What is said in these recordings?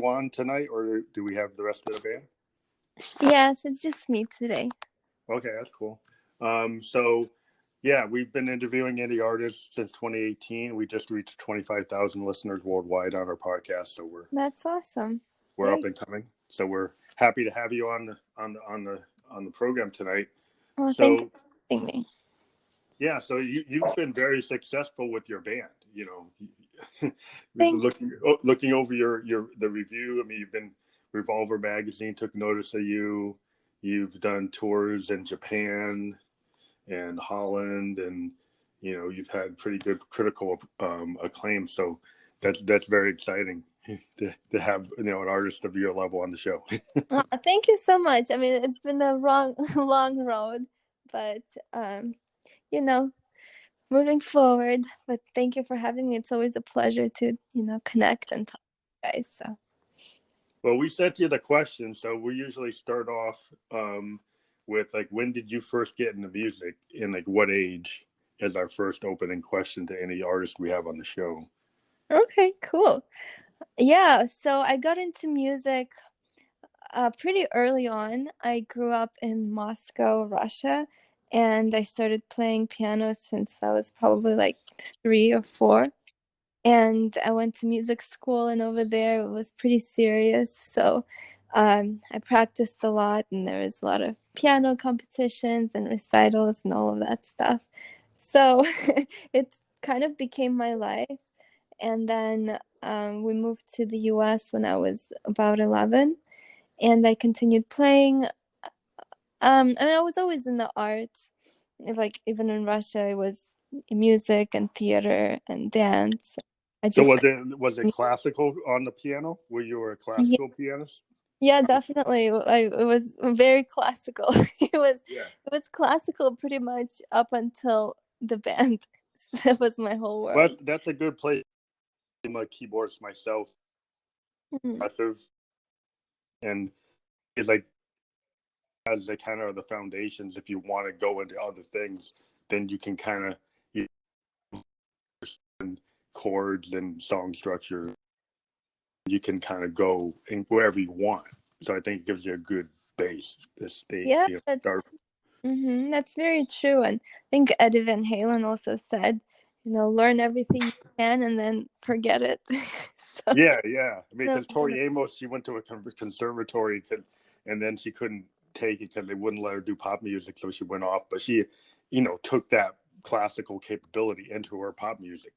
you on tonight, or do we have the rest of the band? Yes, it's just me today. Okay, that's cool. So, yeah, we've been interviewing indie artists since 2018. We just reached 25,000 listeners worldwide on our podcast, so That's awesome. we're up and coming. So we're happy to have you on the program tonight. Oh, thank you for having me. Yeah, so you've been very successful with your band. You know, looking over the review. I mean, you've been Revolver magazine took notice of you. You've done tours in Japan and Holland, and you've had pretty good critical acclaim. So that's very exciting to have an artist of your level on the show. Thank you so much. I mean, it's been a long road, but moving forward. But thank you for having me. It's always a pleasure to connect and talk to you guys. So. Well, we sent you the question, so we usually start off with like, when did you first get into music, and like what age, as our first opening question to any artist we have on the show. Okay, cool. Yeah, so I got into music pretty early on. I grew up in Moscow, Russia, and I started playing piano since I was probably like 3 or 4. And I went to music school, and over there it was pretty serious. So I practiced a lot, and there was a lot of piano competitions and recitals and all of that stuff. So it kind of became my life. And then we moved to the US when I was about 11, and I continued playing. I mean, I was always in the arts. Like even in Russia, it was music and theater and dance. So was it classical on the piano? Were you a classical pianist? Yeah, definitely. It was very classical. It was classical pretty much up until the band. That was my whole world. Well, that's a good place. I'm a keyboardist myself. Impressive, and it's like as the kind of the foundations. If you want to go into other things, then you can kind of chords and song structure. You can kind of go in wherever you want. So I think it gives you a good base to stay. Yeah, that's very true. And I think Eddie Van Halen also said, learn everything you can and then forget it. So, yeah. I mean, because Tori Amos, she went to a conservatory and then she couldn't take it because they wouldn't let her do pop music, so she went off. But she, took that classical capability into her pop music.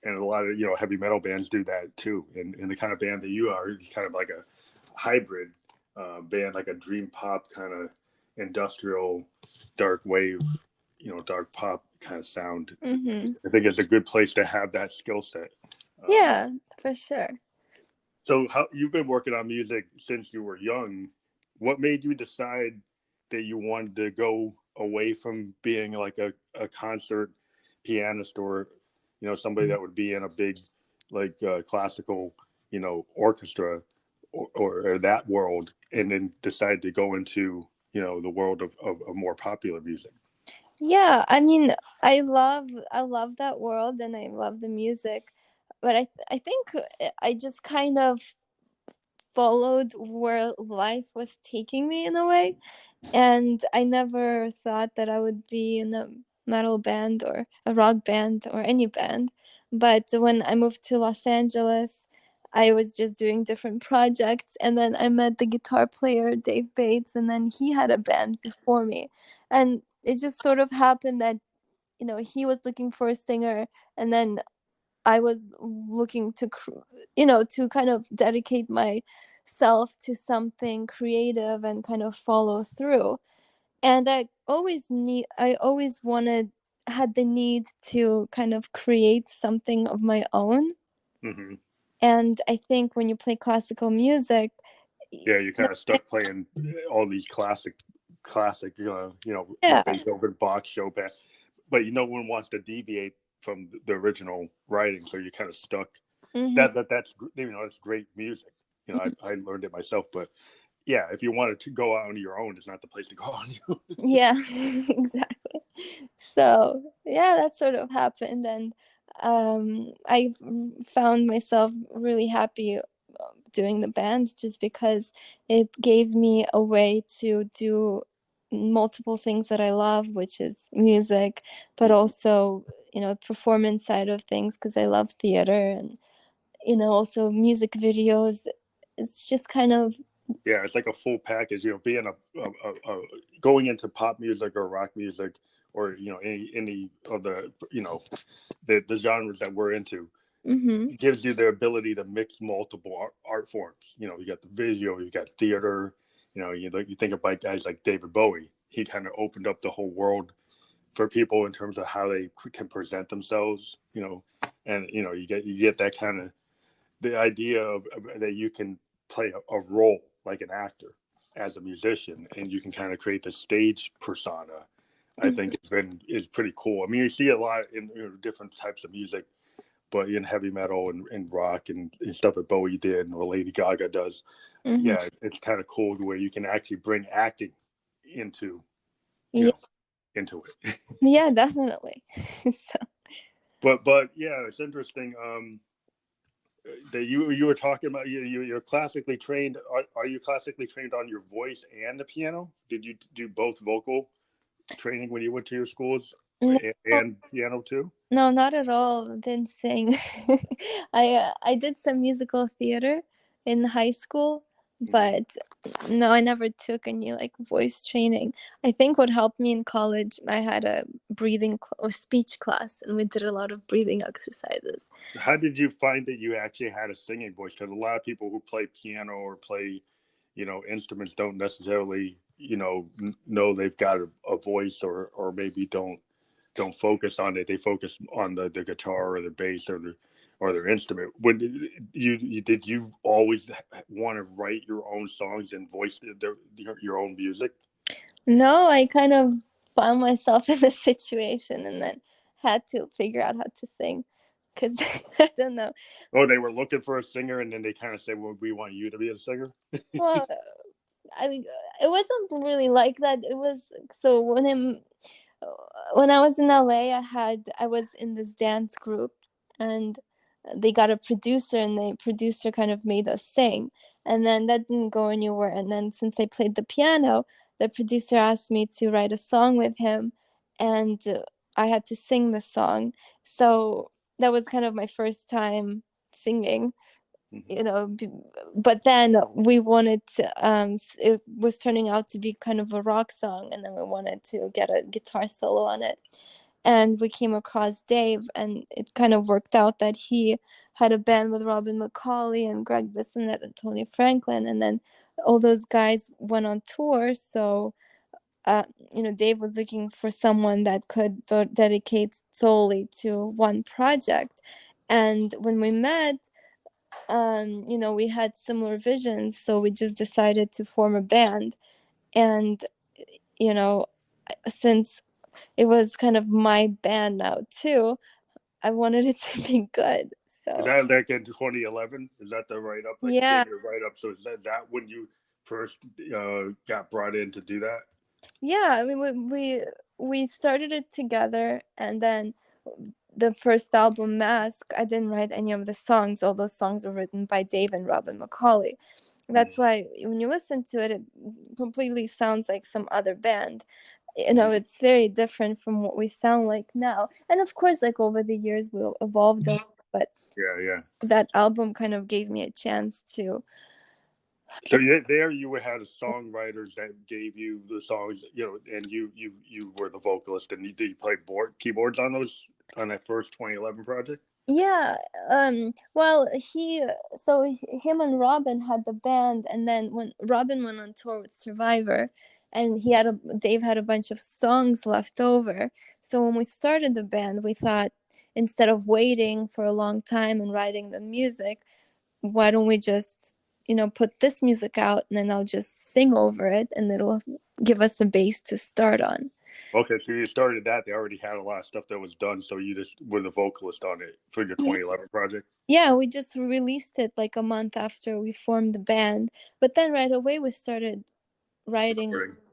And a lot of heavy metal bands do that too. And the kind of band that you are is kind of like a hybrid band, like a dream pop kind of industrial dark wave, dark pop kind of sound. I think it's a good place to have that skill set. Yeah, for sure. So you've been working on music since you were young. What made you decide that you wanted to go away from being like a concert pianist or somebody that would be in a big like classical orchestra or that world, and then decide to go into the world of more popular music? Yeah, I mean, I love that world, and I love the music, but I think I just kind of followed where life was taking me in a way, and I never thought that I would be in a metal band or a rock band or any band. But when I moved to Los Angeles, I was just doing different projects, and then I met the guitar player Dave Bates, and then he had a band before me, and it just sort of happened that he was looking for a singer, and then I was looking to to kind of dedicate myself to something creative and kind of follow through. And I always had the need to kind of create something of my own. And I think when you play classical music, you're kind of stuck playing all these classic Beethoven, Bach, Chopin, but no one wants to deviate from the original writing, so you're kind of stuck. That's great music. I learned it myself, but yeah, if you wanted to go out on your own, it's not the place to go on your own. Yeah, exactly. So yeah, that sort of happened, and I found myself really happy doing the band, just because it gave me a way to do multiple things that I love, which is music, but also, performance side of things, because I love theater, and, also music videos. It's just kind of, Yeah, it's like a full package. Being going into pop music or rock music, or any of the the genres that we're into, mm-hmm. it gives you the ability to mix multiple art forms. You got the video, you got theater. You think about guys like David Bowie. He kind of opened up the whole world for people in terms of how they can present themselves. And you get that kind of the idea of that you can play a role like an actor as a musician, and you can kind of create the stage persona. I think is pretty cool. I mean, you see a lot in different types of music, but in heavy metal and rock and stuff that Bowie did and what Lady Gaga does. Mm-hmm. Yeah, it's kind of cool the way you can actually bring acting into into it. Yeah, definitely. So. But yeah, it's interesting. That you were talking about you're classically trained. Are you classically trained on your voice and the piano? Did you do both vocal training when you went to your schools No, and piano too? no, not at all. Didn't sing. I did some musical theater in high school, but no, I never took any like voice training. I think what helped me in college, I had a or speech class, and we did a lot of breathing exercises. How did you find that you actually had a singing voice? Because a lot of people who play piano or play, instruments don't necessarily, know they've got a voice, or maybe don't focus on it. They focus on the guitar or the bass or their instrument. When did you always want to write your own songs and voice your own music? No, I kind of found myself in a situation and then had to figure out how to sing, because I don't know. Oh, they were looking for a singer, and then they kind of say, "Well, we want you to be a singer." Well, I mean, it wasn't really like that. It was so when I was in LA, I was in this dance group, and they got a producer, and the producer kind of made us sing, and then that didn't go anywhere. And then since I played the piano, the producer asked me to write a song with him, and I had to sing the song. So that was kind of my first time singing. But then we wanted to, it was turning out to be kind of a rock song, and then we wanted to get a guitar solo on it, and we came across Dave, and it kind of worked out that he had a band with Robin McCauley and Greg Bissonette and Tony Franklin, and then all those guys went on tour. So Dave was looking for someone that could dedicate solely to one project. And when we met, we had similar visions, so we just decided to form a band. And since it was kind of my band now too, I wanted it to be good. Is So that like in 2011? Is that the write up? Like you yeah, gave me a write up. So is that when you first got brought in to do that? yeah. I mean, we started it together, and then the first album, Mask, I didn't write any of the songs. All those songs were written by Dave and Robin McCauley. That's why when you listen to it, it completely sounds like some other band. It's very different from what we sound like now. And of course, like over the years, we'll evolve, but Yeah. that album kind of gave me a chance to. So there you had songwriters that gave you the songs, and you were the vocalist, and you played keyboards on that first 2011 project. Yeah, well, him and Robin had the band, and then when Robin went on tour with Survivor, and Dave had a bunch of songs left over. So when we started the band, we thought, instead of waiting for a long time and writing the music, why don't we just, put this music out, and then I'll just sing over it, and it'll give us a base to start on. Okay, so you started that. They already had a lot of stuff that was done, so you just were the vocalist on it for your 2011 project. Yeah, we just released it like a month after we formed the band, but then right away we started writing.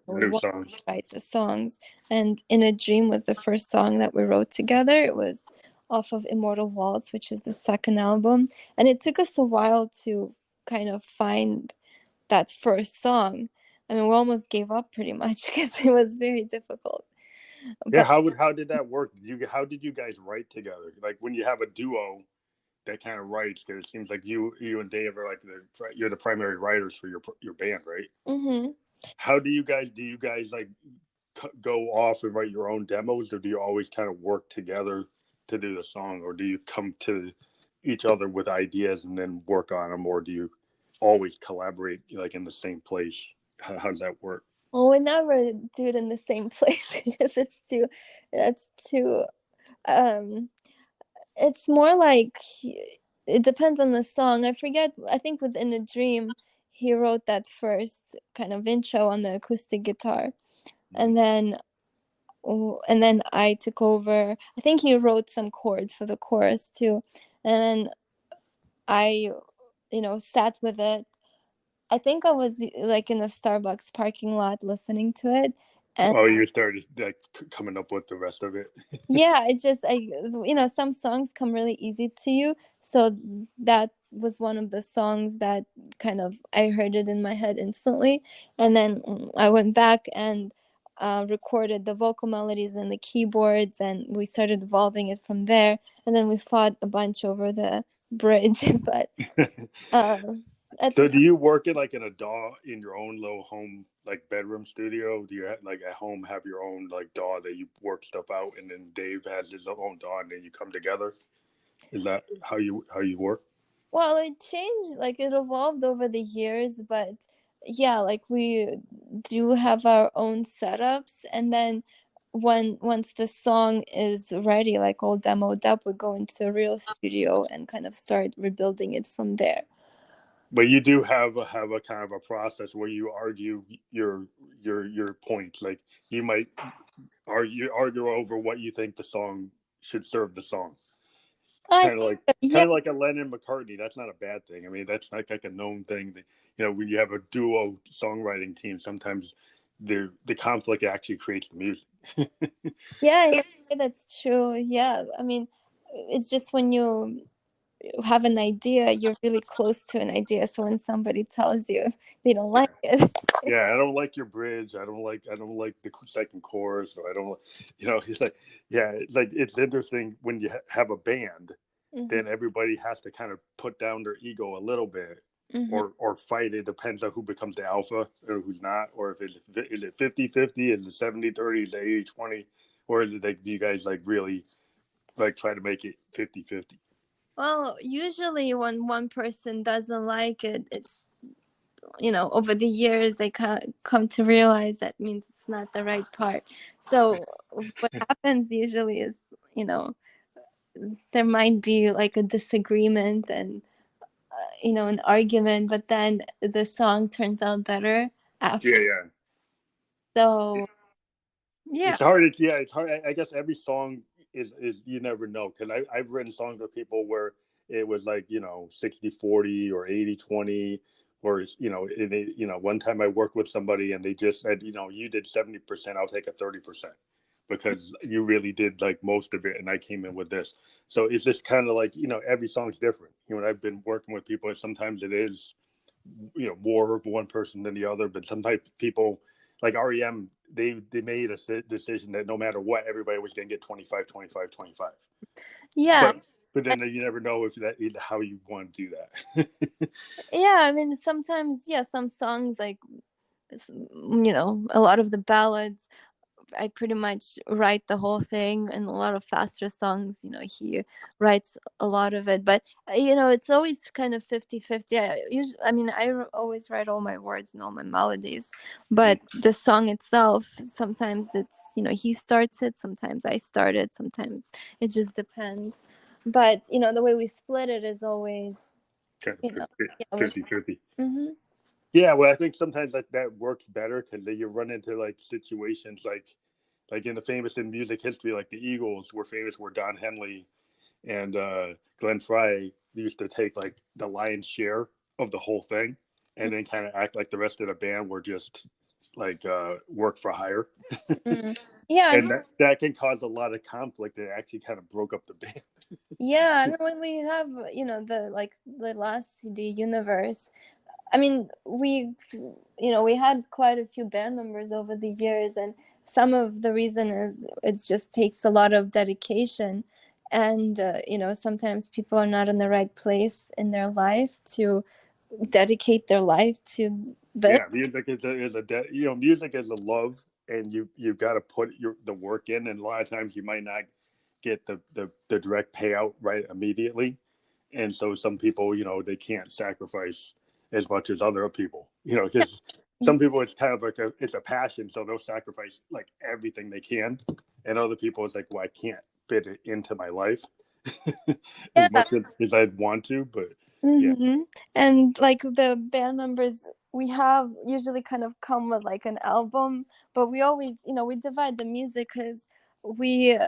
We New wanted songs. to write the songs, and In a Dream was the first song that we wrote together. It was off of Immortal Waltz, which is the second album, and it took us a while to kind of find that first song. I mean, we almost gave up pretty much because it was very difficult. Yeah, But how did that work? How did you guys write together? Like when you have a duo that kind of writes, because it seems like you and Dave are like you're the primary writers for your band, right? mm-hmm. How do you guys like go off and write your own demos, or do you always kind of work together to do the song, or do you come to each other with ideas and then work on them, or do you always collaborate like in the same place? How does that work? Well, we never do it in the same place because that's too, um, it's more like it depends on the song. I forget, I think within a dream, he wrote that first kind of intro on the acoustic guitar. Mm-hmm. And then I took over. I think he wrote some chords for the chorus too. And then I, sat with it. I think I was like in a Starbucks parking lot listening to it. And Oh, you started like coming up with the rest of it. yeah, it just, some songs come really easy to you. So that was one of the songs that kind of, I heard it in my head instantly. And then I went back and recorded the vocal melodies and the keyboards, and we started evolving it from there. And then we fought a bunch over the bridge. But at So the do you work in like in a DAW in your own little home like bedroom studio? Do you have, like at home have your own like DAW that you work stuff out, and then Dave has his own DAW, and then you come together? Is that how you work? Well, it changed, like it evolved over the years, but yeah, like we do have our own setups, and then once the song is ready, like all demoed up, we go into a real studio and kind of start rebuilding it from there. But you do have a kind of a process where you argue your points. Like you might argue over what you think the song should serve the song. I Kind of think, like yeah, kind of like a Lennon McCartney. That's not a bad thing. I mean, that's like a known thing that when you have a duo songwriting team, sometimes the conflict actually creates the music. yeah, that's true. Yeah, I mean, it's just when you have an idea, you're really close to an idea. So when somebody tells you they don't Yeah. like it, Yeah, I don't like your bridge. I don't like the second chorus. Or I don't. It's like, yeah, it's interesting when you have a band, hmm then everybody has to kind of put down their ego a little bit, hmm or fight. It depends on who becomes the alpha or who's not, or if is it 50-50, is it 70-30, is it 80-20, or is it like, do you guys like really like try to make it 50-50? Well, usually when one person doesn't like it, it's, over the years they come to realize that means it's not the right part. So what happens usually is, you know, there might be like a disagreement and, an argument, but then the song turns out better Yeah, after. yeah. So yeah. It's hard. It's hard. I guess every song is you never know, because I've written songs with people where it was like 60-40 or 80-20, or one time I worked with somebody and they just said, you did 70%, I'll take a 30%, because you really did like most of it and I came in with this. So it's just kind of like, every song's different. I've been working with people, sometimes it is more of one person than the other, but sometimes people like REM, they made a decision that no matter what, everybody was going to get 25, 25, 25. Yeah. But then you never know if that how you want to do that. Yeah, I mean, sometimes, yeah, some songs, like, a lot of the ballads, I pretty much write the whole thing, and a lot of faster songs, he writes a lot of it. But, it's always kind of 50-50. I mean, always write all my words and all my melodies. But the song itself, sometimes it's, he starts it, sometimes I start it, sometimes it just depends. But, the way we split it is always, Kind you of know, yeah, 50-50. mm-hmm. Yeah, well, I think sometimes that works better, because you run into like situations like in the famous in music history, like the Eagles were famous, where Don Henley and Glenn Frey used to take like the lion's share of the whole thing, and then kind of act like the rest of the band were just like work for hire. Mm-hmm. Yeah, And that can cause a lot of conflict. It actually kind of broke up the band. Yeah, I mean, when we have, the last CD, Universe, I mean, we had quite a few band members over the years, and some of the reason is it just takes a lot of dedication, and sometimes people are not in the right place in their life to dedicate their life to this. Yeah, music music is a love, and you got to put the work in, and a lot of times you might not get the direct payout right immediately, and so some people, they can't sacrifice as much as other people, because some people it's kind of like it's a passion, so they'll sacrifice like everything they can, and other people it's like, well, I can't fit it into my life as Yeah. much as I'd want to, but yeah. And like the band members we have usually kind of come with like an album, but we always, we divide the music because we,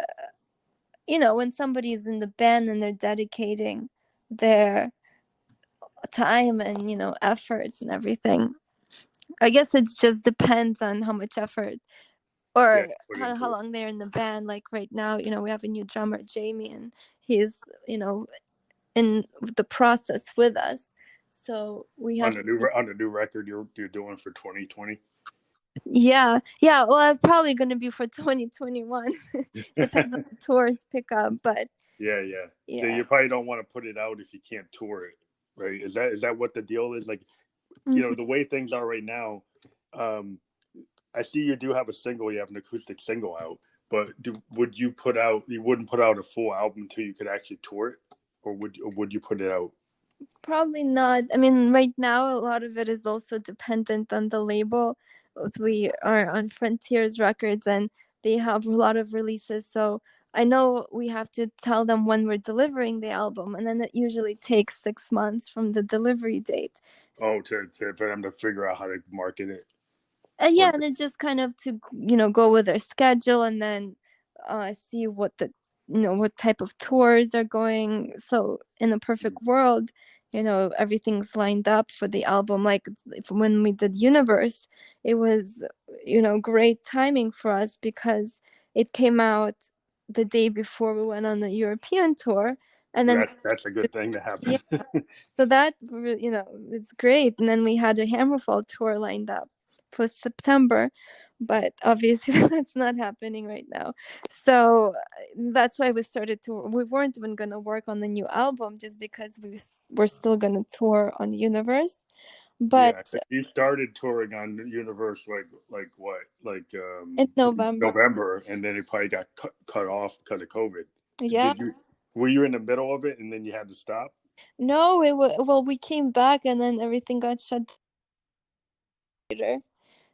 when somebody's in the band and they're dedicating their time and, effort and everything. I guess it just depends on how much effort Yeah, or put how into it long they're in the band. Like right now, we have a new drummer, Jamie, and he's, in the process with us. So we on have, the new record you're doing for 2020. yeah, yeah. Well, it's probably going to be for 2021. Depends on the tours pick up, but Yeah, yeah. So yeah. you probably don't want to put it out if you can't tour it, right? Is that what the deal is? Like, Mhm. the way things are right now, um, I see you do have a single, you have an acoustic single out, but you wouldn't put out a full album until you could actually tour it, or would you put it out? Probably not. I mean, right now, a lot of it is also dependent on the label. We are on Frontiers Records and they have a lot of releases. So I know we have to tell them when we're delivering the album, and then it usually takes 6 months from the delivery date. Oh, for them to figure out how to market it. And Or yeah, and then just kind of to go with their schedule, and then see what what type of tours are going. So in a perfect world, everything's lined up for the album. Like when we did Universe, it was great timing for us because it came out the day before we went on the European tour, and then that's a good thing to happen. yeah, so that it's great. And then we had a Hammerfall tour lined up for September, but obviously that's not happening right now. So that's why we weren't even going to work on the new album just because we're still going to tour on Universe. But Yeah, you started touring on Universe like what, like in November, November, and then it probably got cut off because of COVID. yeah. Were you in the middle of it and then you had to stop? No, well, we came back and then everything got shut down later.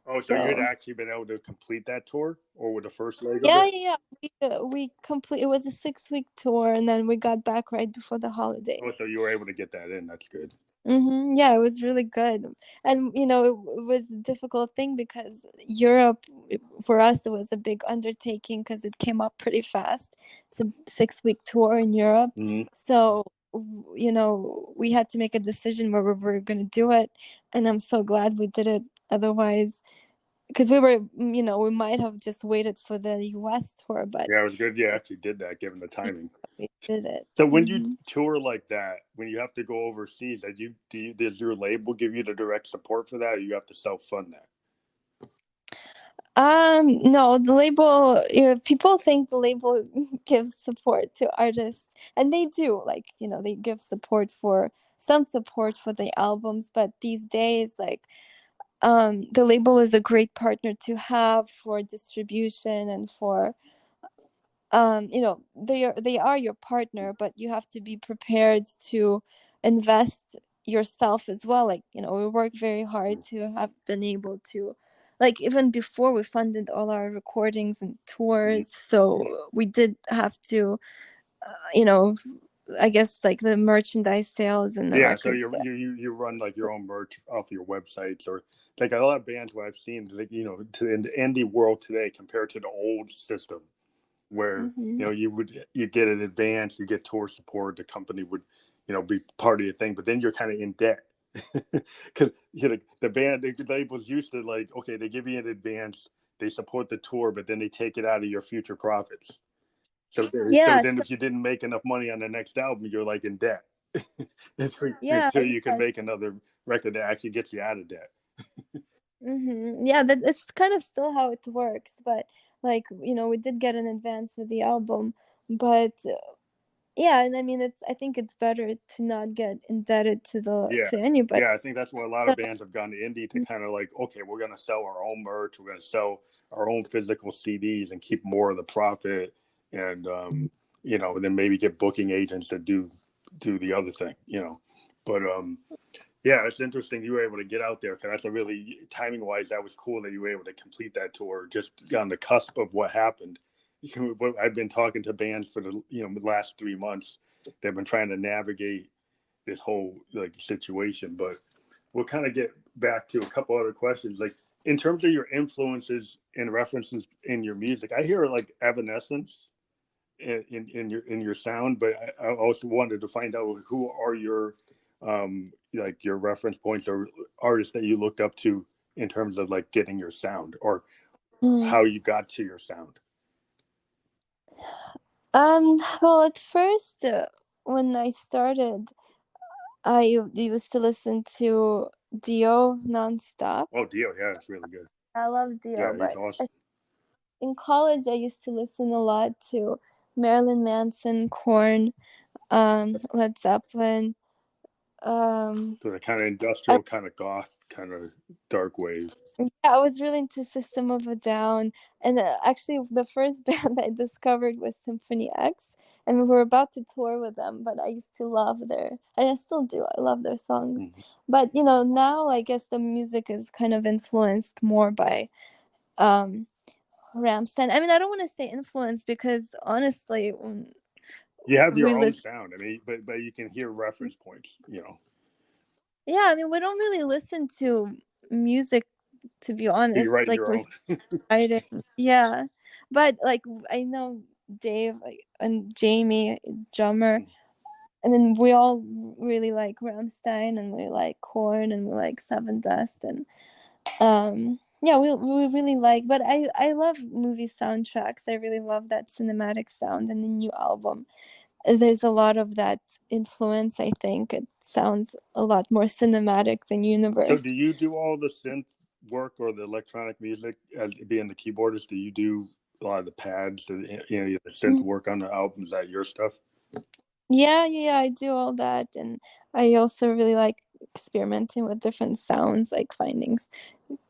Oh, so you had So actually been able to complete that tour, or with the first leg of yeah, it? yeah, yeah. We complete. It was a 6 week tour, and then we got back right before the Oh, holidays. so you were able to get that in. That's good. Yeah, it was really good, and it was a difficult thing because Europe, for us, it was a big undertaking because it came up pretty fast. It's a 6 week tour in Europe, Mm-hmm. so we had to make a decision where we were going to do it, and I'm so glad we did it. Otherwise, because we might have just waited for the US tour, but Yeah, it was good. You actually did that, given the timing. we did it. So when you tour like that, when you have to go overseas, does your label give you the direct support for that, or you have to self fund that? No, the label, people think the label gives support to artists, and they do. Like, they give some support for the albums, but these days, like, the label is a great partner to have for distribution and for they are your partner, but you have to be prepared to invest yourself as well. Like, we work very hard to have been able to, like, even before we funded all our recordings and tours, so we did have to, you know I guess, like, the merchandise sales and the Yeah, so record you sales. you run like your own merch off your websites, or like a lot of bands what I've seen, like, in the indie world today compared to the old system, where Hmm. you get an advance, you get tour support, the company would be part of your thing, but then you're kind of in debt because the labels used to, like, okay, they give you an advance, they support the tour, but then they take it out of your future profits. So Yeah, then if you didn't make enough money on the next album, you're like in debt. yeah, Until you can yes. make another record that actually gets you out of debt. Yeah, that it's kind of still how it works, but like, we did get an advance with the album, but yeah, and I mean, I think it's better to not get indebted Yeah. to anybody. Yeah, I think that's why a lot of bands have gone to indie to kind of like, okay, we're going to sell our own merch, we're going to sell our own physical CDs and keep more of the profit, and then maybe get booking agents that do the other thing. But yeah, it's interesting you were able to get out there, because that's a really, timing wise, that was cool that you were able to complete that tour just on the cusp of what happened. I've been talking to bands for the last 3 months. They've been trying to navigate this whole like situation, but we'll kind of get back to a couple other questions. Like, in terms of your influences and references in your music, I hear like Evanescence in your sound, but I also wanted to find out who are your like your reference points or artists that you looked up to in terms of like getting your sound, or Mm. how you got to your sound. Well, at first, when I started, I used to listen to Dio nonstop. Oh, Dio, yeah, it's really good. I love Yeah, Dio, he's but awesome. in college, I used to listen a lot to Marilyn Manson, Korn, Led Zeppelin. So the kind of I, industrial, kind of goth, kind of dark wave. yeah, I was really into System of a Down, and actually, the first band I discovered was Symphony X, and we were about to tour with them. But I used to love I still do. I love their songs. Mm-hmm. But now I guess the music is kind of influenced more by um Rammstein. I mean, I don't want to say influenced, because honestly, You have we your own listen. sound. I mean, but you can hear reference points. Yeah, I mean, we don't really listen to music, to be You honest. write Like, your we're own. writing, yeah. But like, I know Dave, like, and Jamie, drummer, and then we all really like Rammstein, and we like Korn, and we like Seven Dust, and yeah, we really like. But I love movie soundtracks. I really love that cinematic sound in the new album. There's a lot of that influence. I think it sounds a lot more cinematic than So Universe. do you do all the synth work or the electronic music as being the keyboardist? Do you do a lot of the pads and the synth work on the album? Is that your stuff? Yeah, I do all that, and I also really like experimenting with different sounds, like finding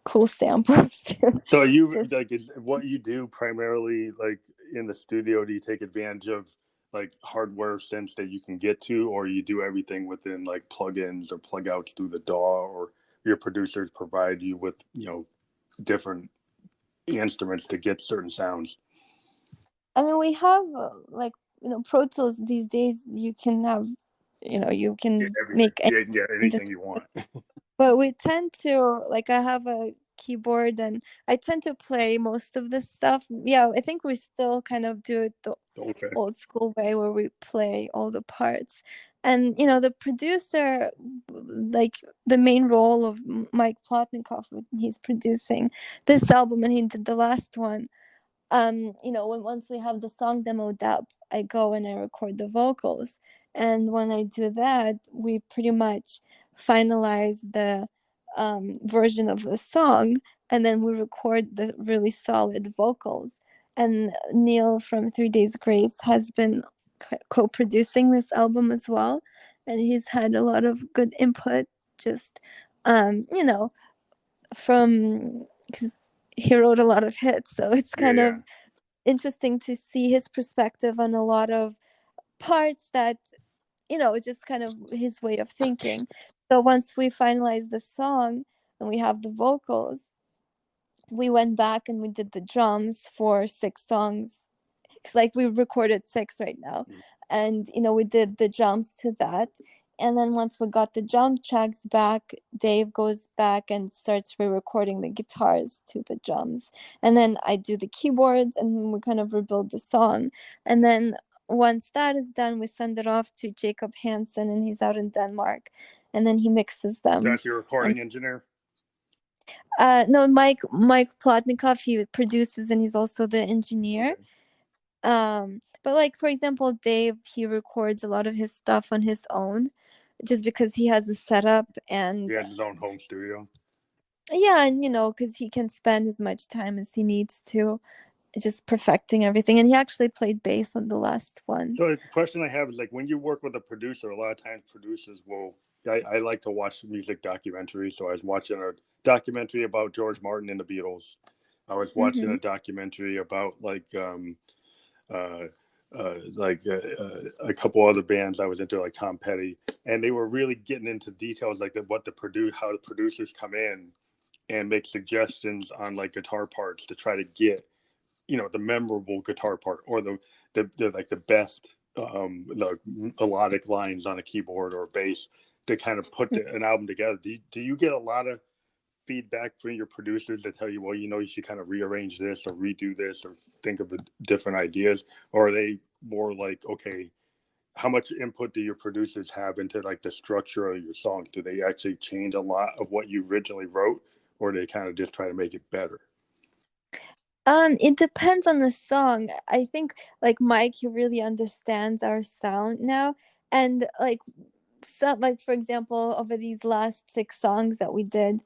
cool samples too. So you Just like, is what you do primarily like in the studio? Do you take advantage of like hardware synths that you can get to, or you do everything within like plugins or plug outs through the DAW, or your producers provide you with different instruments to get certain sounds? I mean, we have like Pro Tools these days. You can have, you Yeah, can everything. make Yeah, yeah, anything. anything you want. But we tend to, like, I have a keyboard, and I tend to play most of this stuff. Yeah, I think we still kind of do it the Okay. old school way, where we play all the parts. And the producer, like, the main role of Mike Plotnikoff, when he's producing this album, and he did the last one. When once we have the song demoed up, I go and I record the vocals. And when I do that, we pretty much finalize the version of the song, and then we record the really solid vocals. And Neil from 3 Days Grace has been co-producing this album as well, and he's had a lot of good input, just from, because he wrote a lot of hits, so it's kind Yeah. of interesting to see his perspective on a lot of parts that just kind of his way of thinking. So once we finalized the song and we have the vocals, we went back and we did the drums for 6 songs. It's like we recorded 6 right now, and we did the drums to that. And then once we got the drum tracks back, Dave goes back and starts re-recording the guitars to the drums, and then I do the keyboards, and we kind of rebuild the song. And then once that is done, we send it off to Jacob Hansen, and he's out in Denmark, and then he mixes them. That's your recording engineer? No, Mike Plotnikoff, he produces, and he's also the engineer. But like for example, Dave, he records a lot of his stuff on his own just because he has a setup He and has his own home studio. yeah, and because he can spend as much time as he needs to just perfecting everything. And he actually played bass on the last one. So the question I have is like when you work with a producer, a lot of times producers will. I like to watch music documentaries. So I was watching a documentary about George Martin and the Beatles. I was watching Mm-hmm. a documentary about uh, a couple other bands I was into, like Tom Petty, and they were really getting into details like how the producers come in and make suggestions on like guitar parts to try to get the memorable guitar part or the like the best the melodic lines on a keyboard or bass to kind of put an album together. Do you get a lot of feedback from your producers that tell you, well, you should kind of rearrange this or redo this or think of different ideas? Or are they more like, okay, how much input do your producers have into like the structure of your songs? Do they actually change a lot of what you originally wrote, or do they kind of just try to make it better? It depends on the song. I think like Mike, he really understands our sound now. And like for example, over these last 6 songs that we did,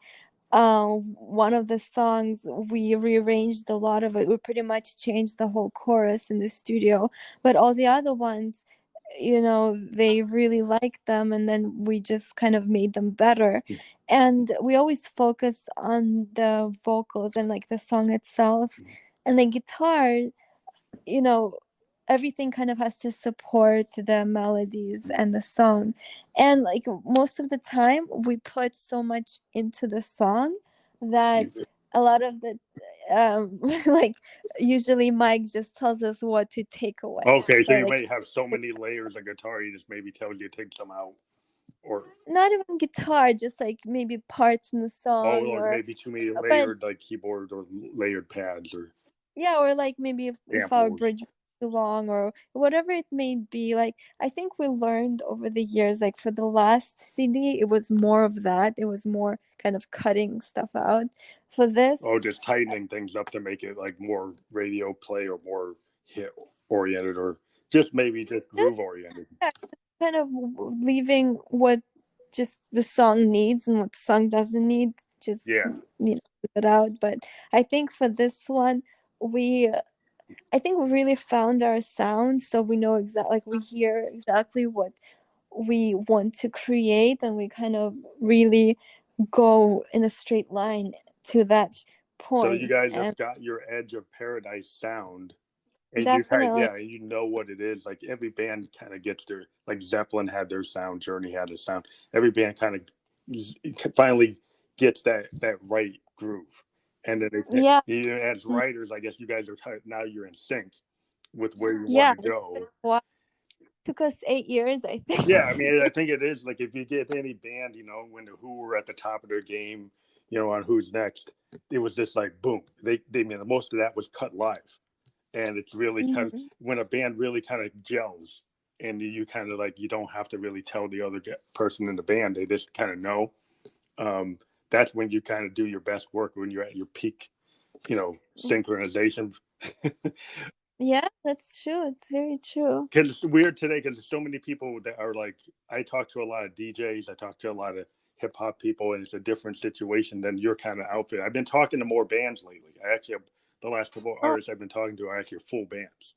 one of the songs we rearranged a lot of it. We pretty much changed the whole chorus in the studio, but all the other ones, they really liked them, and then we just kind of made them better. And we always focus on the vocals and like the song itself, and the guitar, you know everything kind of has to support the melodies and the song. And like most of the time we put so much into the song that a lot of the like usually Mike just tells us what to take away. Okay, so Or you like may have so many layers of guitar, he just maybe tells you to take some out, or not even guitar, just like maybe parts in the song, or or maybe too many but layered like keyboards or layered pads or yeah, or like maybe if our samples. bridge was too long or whatever it may be. Like I think we learned over the years, like for the last CD, it was more of that. It was more kind of cutting stuff out. For this, Oh, just tightening things up to make it like more radio play or more hit oriented, or just maybe just just groove oriented. yeah, kind of leaving what just the song needs and what the song doesn't need, just Yeah. leave it out. But I think for this one, we I think we really found our sound, so we know exactly, like we hear exactly what we want to create, and we kind of really go in a straight line to that So you point. guys have And got your Edge of Paradise sound, and you kind definitely, yeah, and you know what it is. Like every band kind of gets their, like Zeppelin had their sound, Journey had a sound. Every band kind of finally gets that right groove, and then yeah, as writers, I guess you guys are now you're in sync with where you want yeah, to go. took us 8 years, I Yeah, I think. mean, I think it is like if you get any band, when the Who were at the top of their game, on Who's Next, it was just like boom. They mean most of that was cut live, and it's really kind of Mhm. when a band really kind of gels, and you kind of like you don't have to really tell the other person in the band; they just kind of know. That's when you kind of do your best work when you're at your peak, synchronization. Yeah, that's true. It's very true. Because it's weird today because there's so many people that are like, I talk to a lot of DJs, I talk to a lot of hip hop people, and it's a different situation than your kind of outfit. I've been talking to more bands lately. I actually have the last couple of Oh, artists I've been talking to are actually full bands,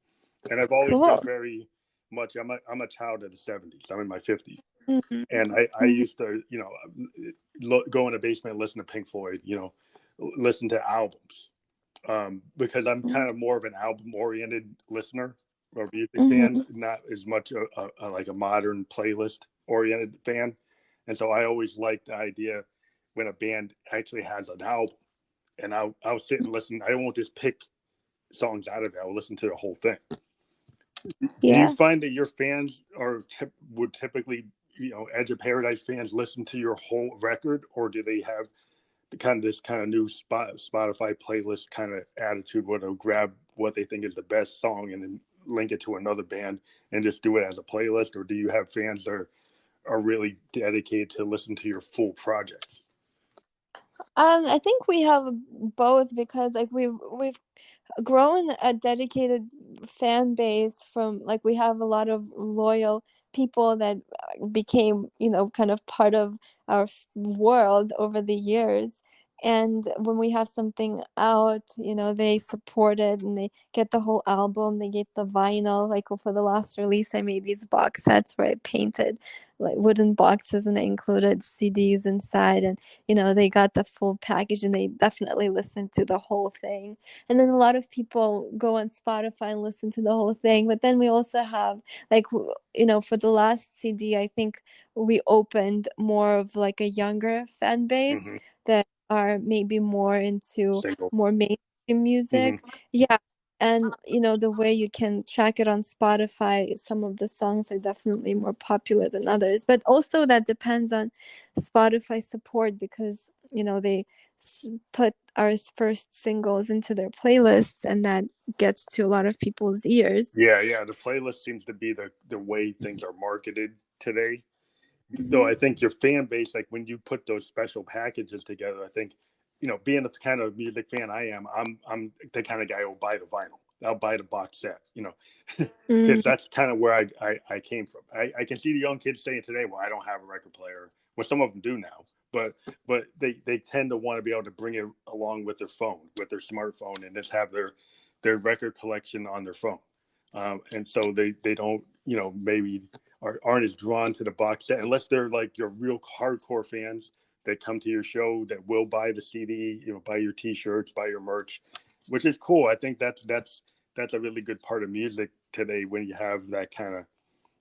and I've always been cool. very much. I'm a child of the '70s. I'm in my 50s, Hmm. and I Hmm. used to go in the basement and listen to Pink Floyd. Listen to albums because I'm kind of more of an album oriented listener or music fan, Hmm. not as much like a modern playlist oriented fan. And so I always like the idea when a band actually has an album, and I'll sit and listen. I won't just pick songs out of it. I'll listen to the whole thing. Do you Yeah. find that your fans would typically, Edge of Paradise fans listen to your whole record, or do they have the kind of this kind of new Spotify playlist kind of attitude where they'll grab what they think is the best song and then link it to another band and just do it as a playlist? Or do you have fans that are really dedicated to listen to your full projects? I think we have both because like we've grown a dedicated fan base from like we have a lot of loyal people that became, you know, kind of part of our world over the years. And when we have something out, you know, they support it and they get the whole album, they get the vinyl. Like for the last release, I made these box sets where I painted like wooden boxes and I included CDs inside. And you know, they got the full package and they definitely listened to the whole thing. And then a lot of people go on Spotify and listen to the whole thing. But then we also have like you know, for the last CD, I think we opened more of like a younger fan base Hmm. that are maybe more into Single. more mainstream Hmm. music. Yeah. And you know, the way you can track it on Spotify, some of the songs are definitely more popular than others. But also that depends on Spotify support because, you know, they put our first singles into their playlists and that gets to a lot of people's ears. Yeah, yeah. The playlist seems to be the way things are marketed today. Though Mhm. I think your fan base, like when you put those special packages together, I think, you know, being the kind of music fan I am, I'm the kind of guy who'll buy the vinyl. I'll buy the box set, you know, Mm, because that's kind of where I came from. I can see the young kids saying today, well, I don't have a record player. Well, some of them do now, but they tend to want to be able to bring it along with their phone, with their smartphone, and just have their record collection on their phone. And so they don't, you know, maybe aren't as drawn to the box set unless they're like your real hardcore fans that come to your show that will buy the CD, you know, buy your T-shirts, buy your merch, which is cool. I think that's a really good part of music today when you have that kind of.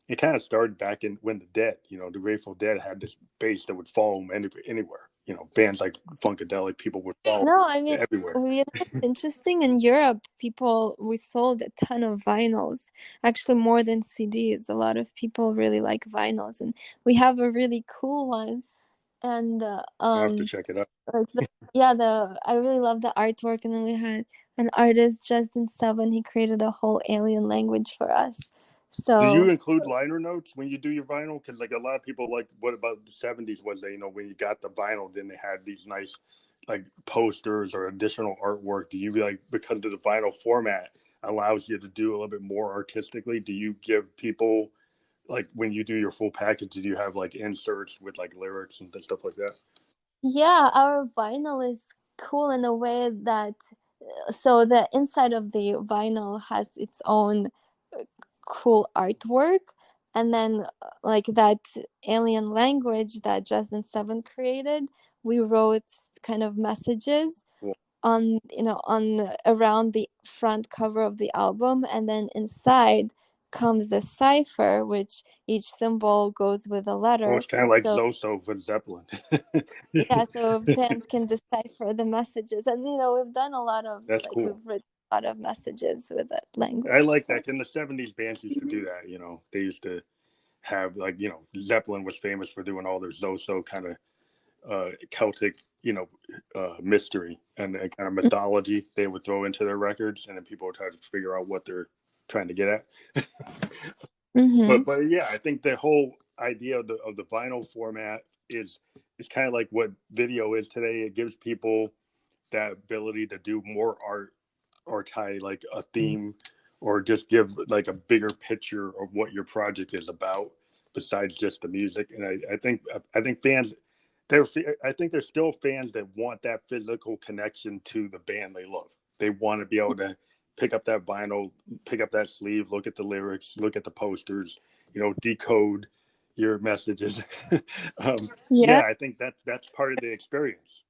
It kind of started back in when the Dead, you know, the Grateful Dead had this bass that would follow them anywhere. You know, bands like Funkadelic, people would follow no, I mean, everywhere. you know what's interesting? In Europe, we sold a ton of vinyls, actually more than CDs. A lot of people really like vinyls, and we have a really cool one. And I'll have to check it out. like yeah, the I really love the artwork, and then we had an artist, Justin Seven. He created a whole alien language for us. Do you So include liner notes when you do your vinyl? Because like a lot of people like, what about the '70s? Was they, you know, when you got the vinyl, then they had these nice like posters or additional artwork. Do you like because of the vinyl format allows you to do a little bit more artistically? Do you give people like when you do your full package? Do you have like inserts with like lyrics and stuff like that? yeah, our vinyl is cool in a way that so the inside of the vinyl has its own cool artwork, and then like that alien language that Justin Seven created, we wrote kind of messages Cool. on, you know, on around the front cover of the album, and then inside comes the cipher, which each symbol goes with a Oh, letter. it's kind of like So Zoso for Zeppelin. yeah, so fans can decipher the messages, and you know, we've done a lot of That's like we've cool. written a lot of messages with that language. I like So that. In the '70s, bands used to do that. You know, they used to have like, you know, Zeppelin was famous for doing all their Zoso kind of Celtic, you know, mystery and kind of mythology they would throw into their records, and then people would try to figure out what they're trying to get at. mm-hmm. But yeah, I think the whole idea of the vinyl format is kind of like what video is today. It gives people that ability to do more art or tie like a theme or just give like a bigger picture of what your project is about besides just the music. And I think fans there I think there's still fans that want that physical connection to the band they love. They want to be able to pick up that vinyl, pick up that sleeve, look at the lyrics, look at the posters, you know, decode your messages. um, Yeah, yeah, I think that's part of the experience.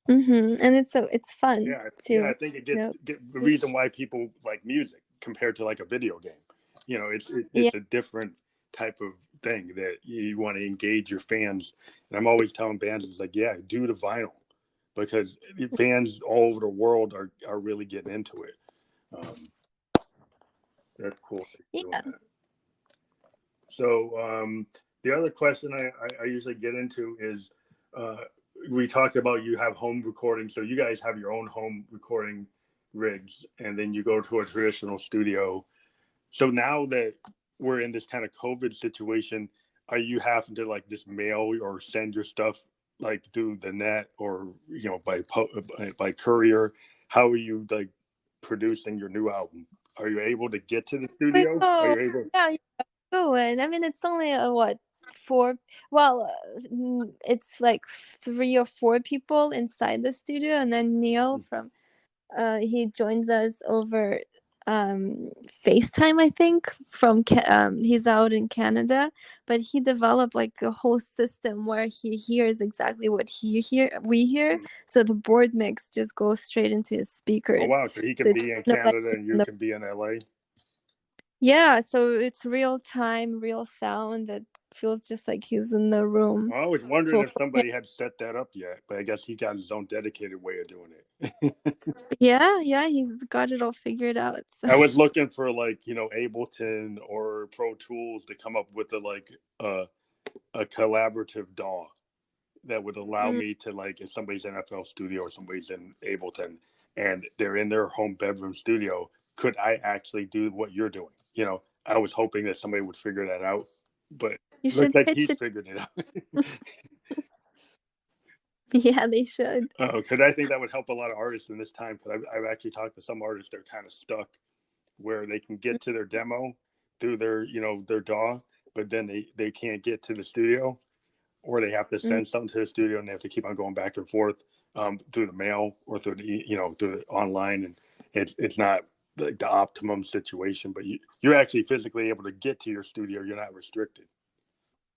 mm-hmm. And it's fun Yeah, I too, think it you gets know. the reason why people like music compared to like a video game. You know, Yeah. it's a different type of thing that you want to engage your fans. And I'm always telling bands, it's like, yeah, do the vinyl because fans all over the world are really getting into it. Um, that's cool that you're doing Yeah. that. So the other question I usually get into is uh, we talked about you have home recording, so you guys have your own home recording rigs, and then you go to a traditional studio. So now that we're in this kind of COVID situation, are you having to like just mail or send your stuff like through the net or by courier? How are you like producing your new album? Are you able to get to the We studio? Are go, you able? yeah, go in. I mean, it's only what, four? Well, it's like 3 or 4 people inside the studio, and then Neil from he joins us over FaceTime, I think, from he's out in Canada, but he developed like a whole system where he hears exactly what we hear, so the board mix just goes straight into his Oh speakers. wow! So he So can it's be in kind of like Canada and you can be in LA. yeah, so it's real time, real sound that feels just like he's in the room. I was wondering Full, if somebody had set that up yet, but I guess he got his own dedicated way of doing it. yeah, yeah, he's got it all figured out. So. I was looking for like Ableton or Pro Tools to come up with a collaborative DAW that would allow Mm, me to, like, if somebody's in FL Studio or somebody's in Ableton and they're in their home bedroom studio, could I actually do what you're doing? I was hoping that somebody would figure that out, but you looks should like pitch he's it. figured it out. Yeah, they should. Because I think that would help a lot of artists in this time. Because I've actually talked to some artists that are kind of stuck where they can get to their demo through their DAW, but then they can't get to the studio, or they have to Mm, send something to the studio and they have to keep on going back and forth through the mail or through through the online, and it's not like the optimum situation. But you're actually physically able to get to your studio. You're not restricted.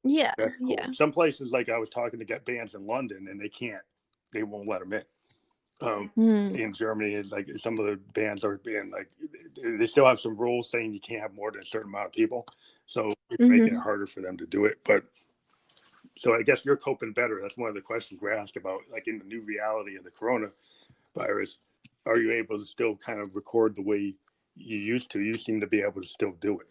yeah, That's cool. yeah. Some places, like I was talking to get bands in London, and they won't let them in. Mm, In Germany, like some of the bands are being like, they still have some rules saying you can't have more than a certain amount of people, so it's making it hmm. harder for them to do it. But so I guess you're coping better. That's one of the questions we're asked about, like in the new reality of the coronavirus. Are you able to still kind of record the way you used to? You seem to be able to still do it.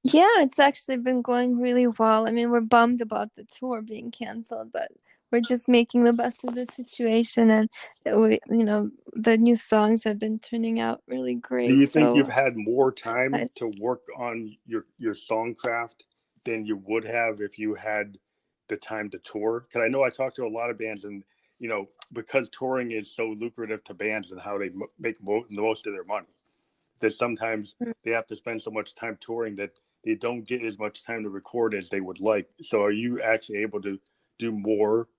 Yeah, it's actually been going really well. I mean, we're bummed about the tour being canceled, but we're just making the best of the situation, and the new songs have been turning out really Do great. you think you've So, had more time I, to work on your songcraft than you would have if you had the time to tour? Because I know I talked to a lot of bands, and because touring is so lucrative to bands and how they make the most of their money, that sometimes they have to spend so much time touring that they don't get as much time to record as they would like. So are you actually able to do more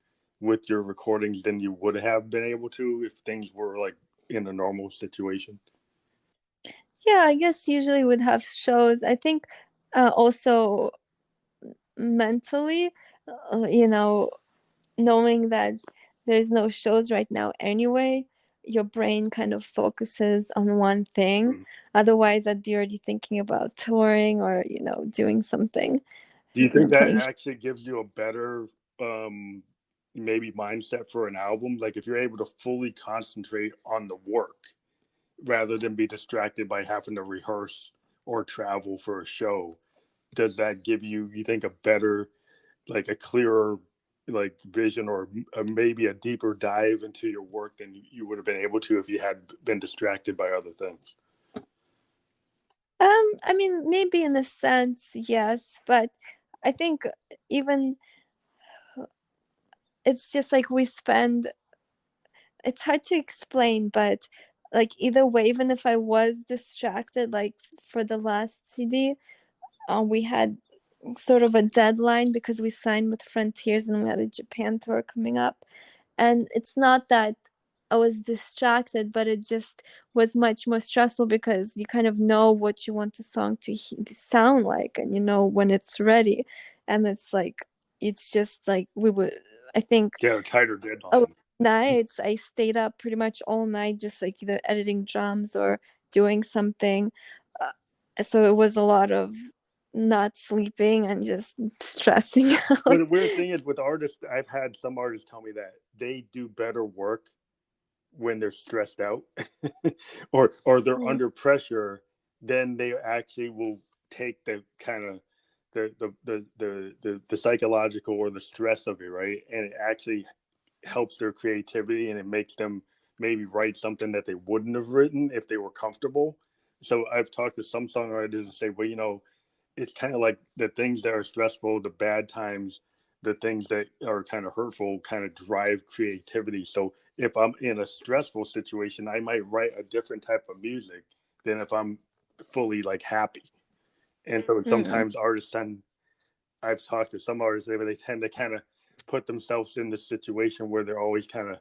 with your recordings than you would have been able to if things were like in a normal situation? yeah, I guess usually would have shows. I think also mentally, knowing that there's no shows right now anyway, your brain kind of focuses on one thing. Mm-hmm. Otherwise, I'd be already thinking about touring or, doing something, Do you think that playing. actually gives you a better um, maybe mindset for an album? Like if you're able to fully concentrate on the work rather than be distracted by having to rehearse or travel for a show, does that give you think, a better, like a clearer like vision, or maybe a deeper dive into your work than you would have been able to if you had been distracted by other things? I mean, maybe in a sense, yes, but I think even it's just like it's hard to explain, but like either way, even if I was distracted, like for the last CD, we had sort of a deadline because we signed with Frontiers and we had a Japan tour coming up. And it's not that I was distracted, but it just was much more stressful because you kind of know what you want the song to sound like, and you know when it's ready. And it's just like I think, Yeah, a tighter oh, deadline. nights I stayed up pretty much all night, just like either editing drums or doing something. So it was a lot of not sleeping and just stressing But out. the weird thing is with artists, I've had some artists tell me that they do better work when they're stressed out or they're Mm. under pressure. Then they actually will take the kind of the psychological or the stress of it, right? And it actually helps their creativity, and it makes them maybe write something that they wouldn't have written if they were comfortable. So I've talked to some songwriters and say, well, it's kind of like the things that are stressful, the bad times, the things that are kind of hurtful kind of drive creativity. So if I'm in a stressful situation, I might write a different type of music than if I'm fully like happy. And so Mm. sometimes artists tend, I've talked to some artists, they tend to kind of put themselves in this situation where they're always kind of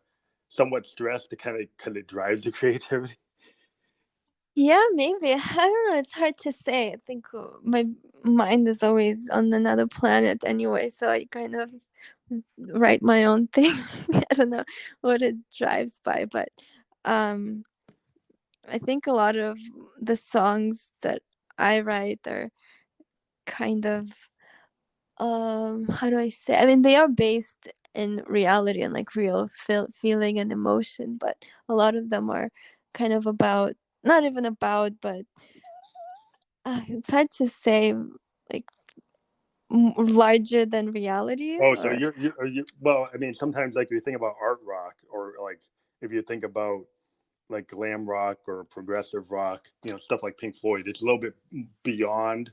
somewhat stressed to kind of drive the creativity. Yeah, maybe. I don't know. It's hard to say. I think my mind is always on another planet anyway, so I kind of write my own thing. I don't know what it drives by, but um, I think a lot of the songs that I write are kind of how do I say? I mean, they are based in reality and like real feeling and emotion, but a lot of them are kind of about not even about, but it's hard to say, like larger than reality Oh, so or. well, I mean, sometimes like if you think about art rock or like if you think about like glam rock or progressive rock, stuff like Pink Floyd, it's a little bit beyond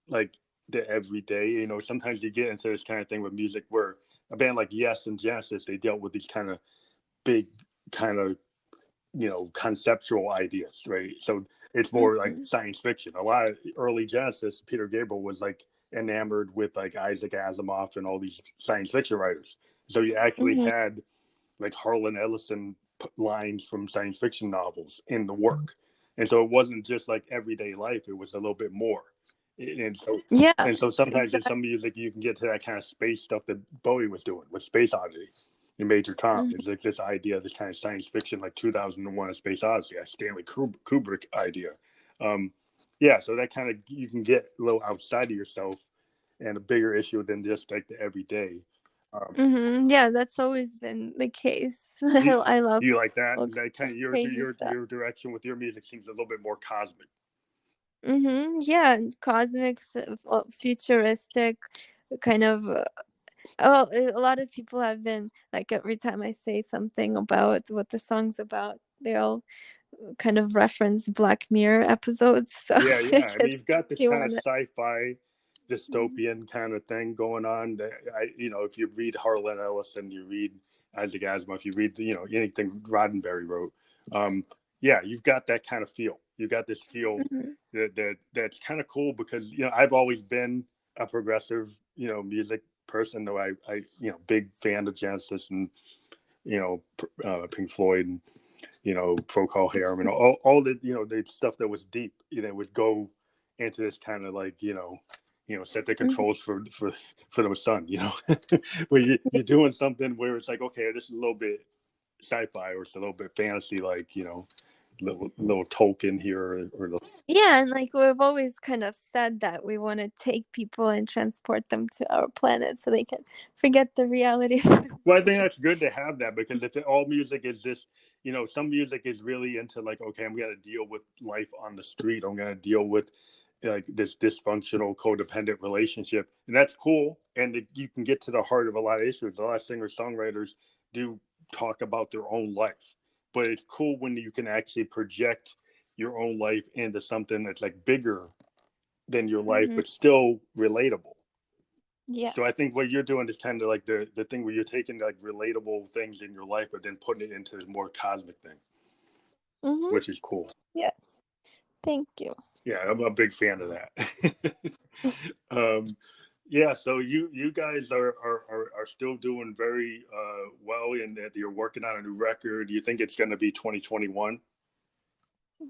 like the everyday. Sometimes you get into this kind of thing with music where a band like Yes and Genesis, they dealt with these kind of big kind of conceptual ideas, right? So it's more like Mhm. science fiction. A lot of early Genesis, Peter Gabriel was like enamored with like Isaac Asimov and all these science fiction writers. So you actually Mhm. had like Harlan Ellison lines from science fiction novels in the work, and so it wasn't just like everyday life; it was a little bit more. And so, Yeah, sometimes in exactly. some music you can get to that kind of space stuff that Bowie was doing with Space Oddity and Major Tom. Mhm. It's like this idea, this kind of science fiction, like 2001: A Space Odyssey, a Stanley Kubrick idea. Um, yeah, so that kind of you can get a little outside of yourself and a bigger issue than just like the everyday. Um, Yeah, that's always been the case. do, I love do you like that? all Is that kind of crazy stuff. your direction with your music seems a little bit more cosmic? Yeah, and cosmic, futuristic, kind of. Oh, a lot of people have been like every time I say something about what the song's about, they all kind of reference Black Mirror episodes. So Yeah, I yeah. I guess mean, you've got this you kind of wanna. sci-fi Mhm. dystopian kind of thing going on. That if you read Harlan Ellison, you read Isaac Asimov, you read anything Roddenberry wrote. Um, yeah, you've got that kind of feel. You got this feel Mhm. that's kind of cool because I've always been a progressive music person, though I big fan of Genesis and Pink Floyd and Procol Harum and all the the stuff that was deep, would go into this kind of like set the Mhm. controls for the sun, where you're doing something where it's like, okay, this is a little bit sci-fi or it's a little bit fantasy, like little Tolkien here or the. Yeah, and like we've always kind of said that we want to take people and transport them to our planet so they can forget the reality. Well, I think that's good to have that because if all music is just, some music is really into like, okay, I'm going to deal with life on the street. I'm going to deal with like this dysfunctional codependent relationship. And that's cool. And you can get to the heart of a lot of issues. A lot of singer songwriters do talk about their own life, but it's cool when you can actually project your own life into something that's like bigger than your life, Hmm. but still relatable. Yeah. So I think what you're doing is kind of like the thing where you're taking like relatable things in your life, but then putting it into this more cosmic thing, Hmm. which is cool. Yes. Thank you. Yeah, I'm a big fan of that. um, yeah, so you guys are still doing very well in that you're working on a new record. You think it's going to be 2021?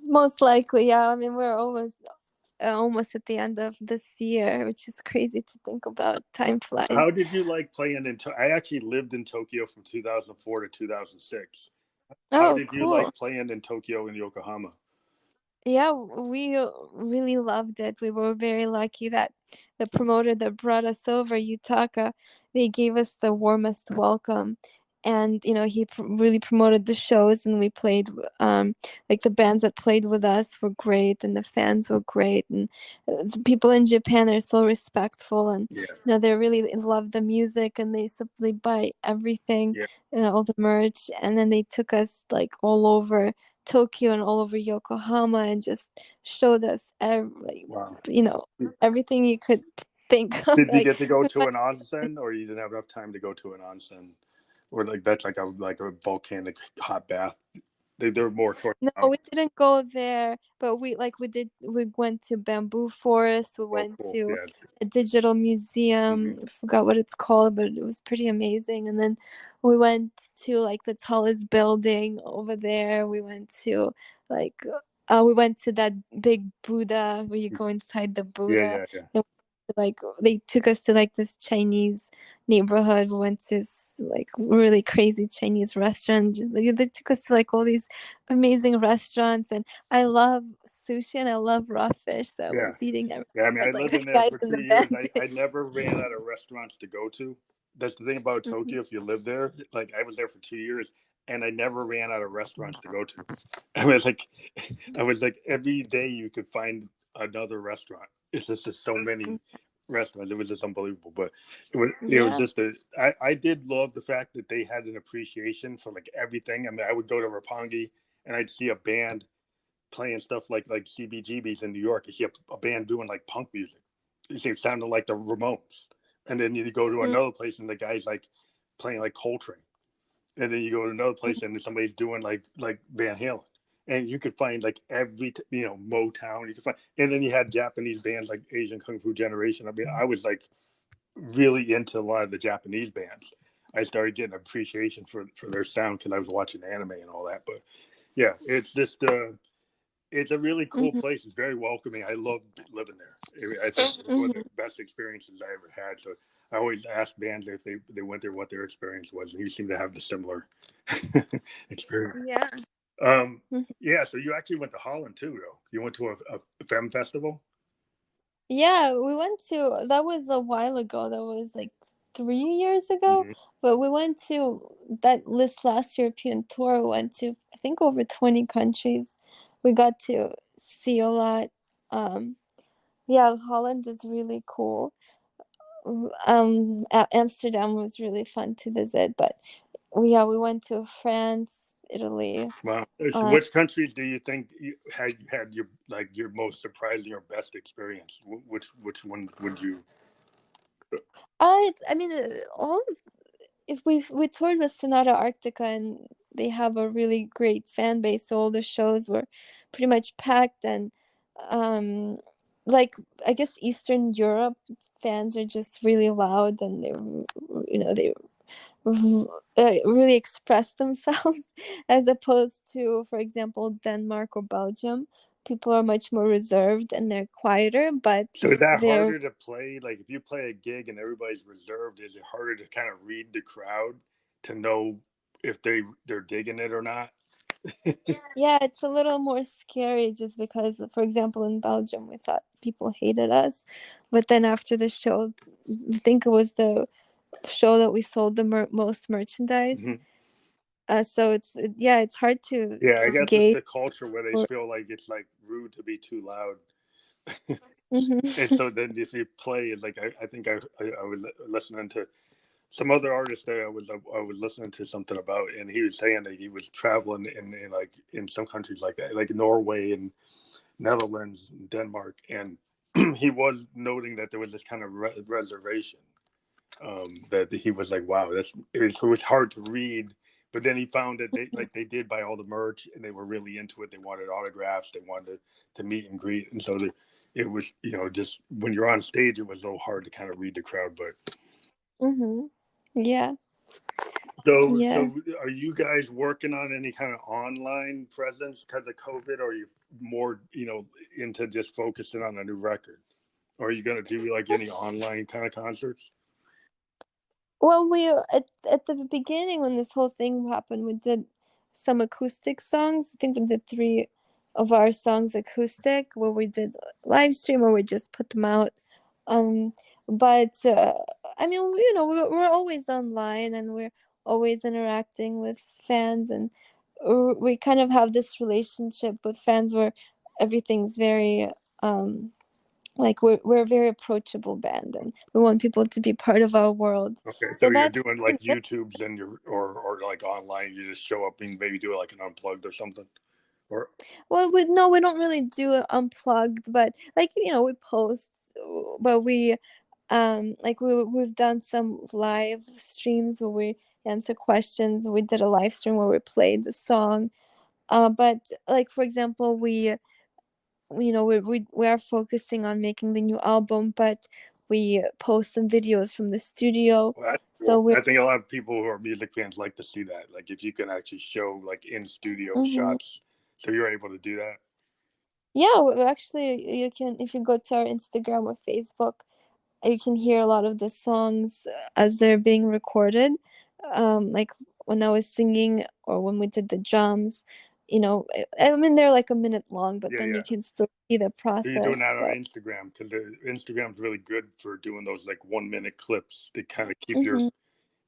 Most likely, yeah. I mean, we're almost at the end of this year, which is crazy to think about. Time How flies. did you like playing in? I actually lived in Tokyo from 2004 to 2006. How Oh, did you cool. like playing in Tokyo and Yokohama? Yeah, we really loved it. We were very lucky that the promoter that brought us over, Yutaka, they gave us the warmest welcome. And, he really promoted the shows, and we played, like the bands that played with us were great, and the fans were great. And the people in Japan are so respectful, and, Yeah, they really love the music, and they simply buy everything, yeah. all the merch. And then they took us like all over Tokyo and all over Yokohama and just showed us Wow. everything you could. think of Did you like get to go we to went. an onsen, or you didn't have enough time to go to an onsen, or like that's like a volcanic hot bath? They're more towards No, mountain. we didn't go there, but we went to Bamboo Forest, we Oh, went cool. to Yeah. a digital Hmm. museum. I forgot what it's called, but it was pretty amazing. And then we went to like the tallest building over there. Like we went to that big Buddha where you go inside the Yeah, Buddha. yeah, yeah. And like they took us to like this Chinese neighborhood. We went to this like really crazy Chinese restaurant. They took us to like all these amazing restaurants, and I love sushi and I love raw fish, so I Yeah. was eating Yeah, I mean, I at like lived the in there guys for in two the years. band. I never ran out of restaurants to go to. That's the thing about Mhm. Tokyo. If you live there, like I was there for 2 years, and I never ran out of restaurants to go to. I was like, I was like, every day you could find another restaurant. It's just so many restaurants. It was just unbelievable. But it was Yeah. just I did love the fact that they had an appreciation for like everything. I mean, I would go to Roppongi and I'd see a band playing stuff like CBGBs in New York. You see a band doing like punk music. You see it sounded like the Ramones. And then you go to Mhm. another place and the guy's like playing like Coltrane. And then you go to another place Mhm. and somebody's doing like Van Halen. And you could find like Motown. You could find, and then you had Japanese bands like Asian Kung Fu Generation. I mean, I was like really into a lot of the Japanese bands. I started getting appreciation for their sound because I was watching anime and all that. But yeah, it's a really cool Mhm. place. It's very welcoming. I loved living there. I think it was one of the Mhm. best experiences I ever had. So I always ask bands if they went there what their experience was, and you seem to have the similar experience. Yeah. Um, Mhm. yeah. So you actually went to Holland too, though. You went to a femme festival. Yeah, we went to that was a while ago. That was like 3 years ago. Mm-hmm. But we went to this last European tour. We went to I think over 20 countries. We got to see a lot. Um, yeah, Holland is really cool. Amsterdam was really fun to visit, but we went to France, Italy. Wow. So Uh, which countries do you think you had your most surprising or best experience? Which one would you? I mean, all if we toured with Sonata Arctica, and they have a really great fan base, so all the shows were pretty much packed. And um, like I guess Eastern Europe fans are just really loud, and they really express themselves as opposed to, for example, Denmark or Belgium. People are much more reserved and they're quieter, but So is that they're harder to play? Like if you play a gig and everybody's reserved, is it harder to kind of read the crowd to know if they're digging it or not? yeah, it's a little more scary just because, for example, in Belgium, we thought people hated us, but then after the show, I think it was the show that we sold the most merchandise. Mhm. So yeah, it's hard to Yeah, I just guess it's gauge. the culture where they Or, feel like it's like rude to be too loud. And Mhm. so then if you play, it's like I think I was listening to some other artist there. I was listening to something about, and he was saying that he was traveling in like in some countries like that, like Norway and Netherlands, and Denmark, and he was noting that there was this kind of reservation that he was like, wow, it was hard to read. But then he found that they did buy all the merch and they were really into it. They wanted autographs. They wanted to meet and greet. And so it was, just when you're on stage, it was so hard to kind of read the crowd. But Mhm. Yeah. so Yeah. are you guys working on any kind of online presence because of COVID? Or are you more, into just focusing on a new record? Or are you going to do like any online kind of concerts? Well, at the beginning when this whole thing happened, we did some acoustic songs. I think we did three of our songs acoustic, where we did live stream or we just put them out. Um, but I mean, we're always online and we're always interacting with fans, and we kind of have this relationship with fans where everything's very like we're a very approachable band, and we want people to be part of our world. Okay, so So you're that's doing like YouTubes and or like online. You just show up and maybe do like an unplugged or something. Or well, we don't really do it unplugged, but like we post, but we Like we've done some live streams where we answer questions. We did a live stream where we played the song. But like for example, we are focusing on making the new album, but we post some videos from the studio. Well, that's So cool. we're I think a lot of people who are music fans like to see that. Like if you can actually show like in studio Mhm. shots, so you're able to do that. Yeah, actually you can if you go to our Instagram or Facebook, you can hear a lot of the songs as they're being recorded. Like when I was singing or when we did the drums, I mean they're like a minute long, but Yeah, then you yeah. can still see the So you're doing process. that on So, Instagram because Instagram's really good for doing those like 1 minute clips to kind of keep your. mhm.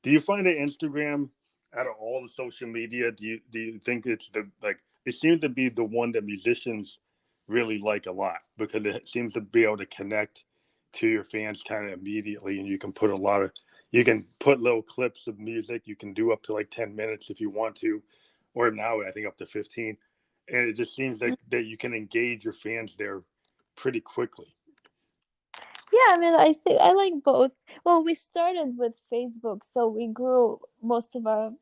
Do you find that Instagram, out of all the social media, do you think it's the like it seems to be the one that musicians really like a lot because it seems to be able to connect to your fans kind of immediately, and you can put little clips of music. You can do up to like 10 minutes if you want to, or now I think up to 15, and it just seems like that you can engage your fans there pretty quickly. Yeah, I mean, I think I like both. Well, we started with Facebook, so we grew most of our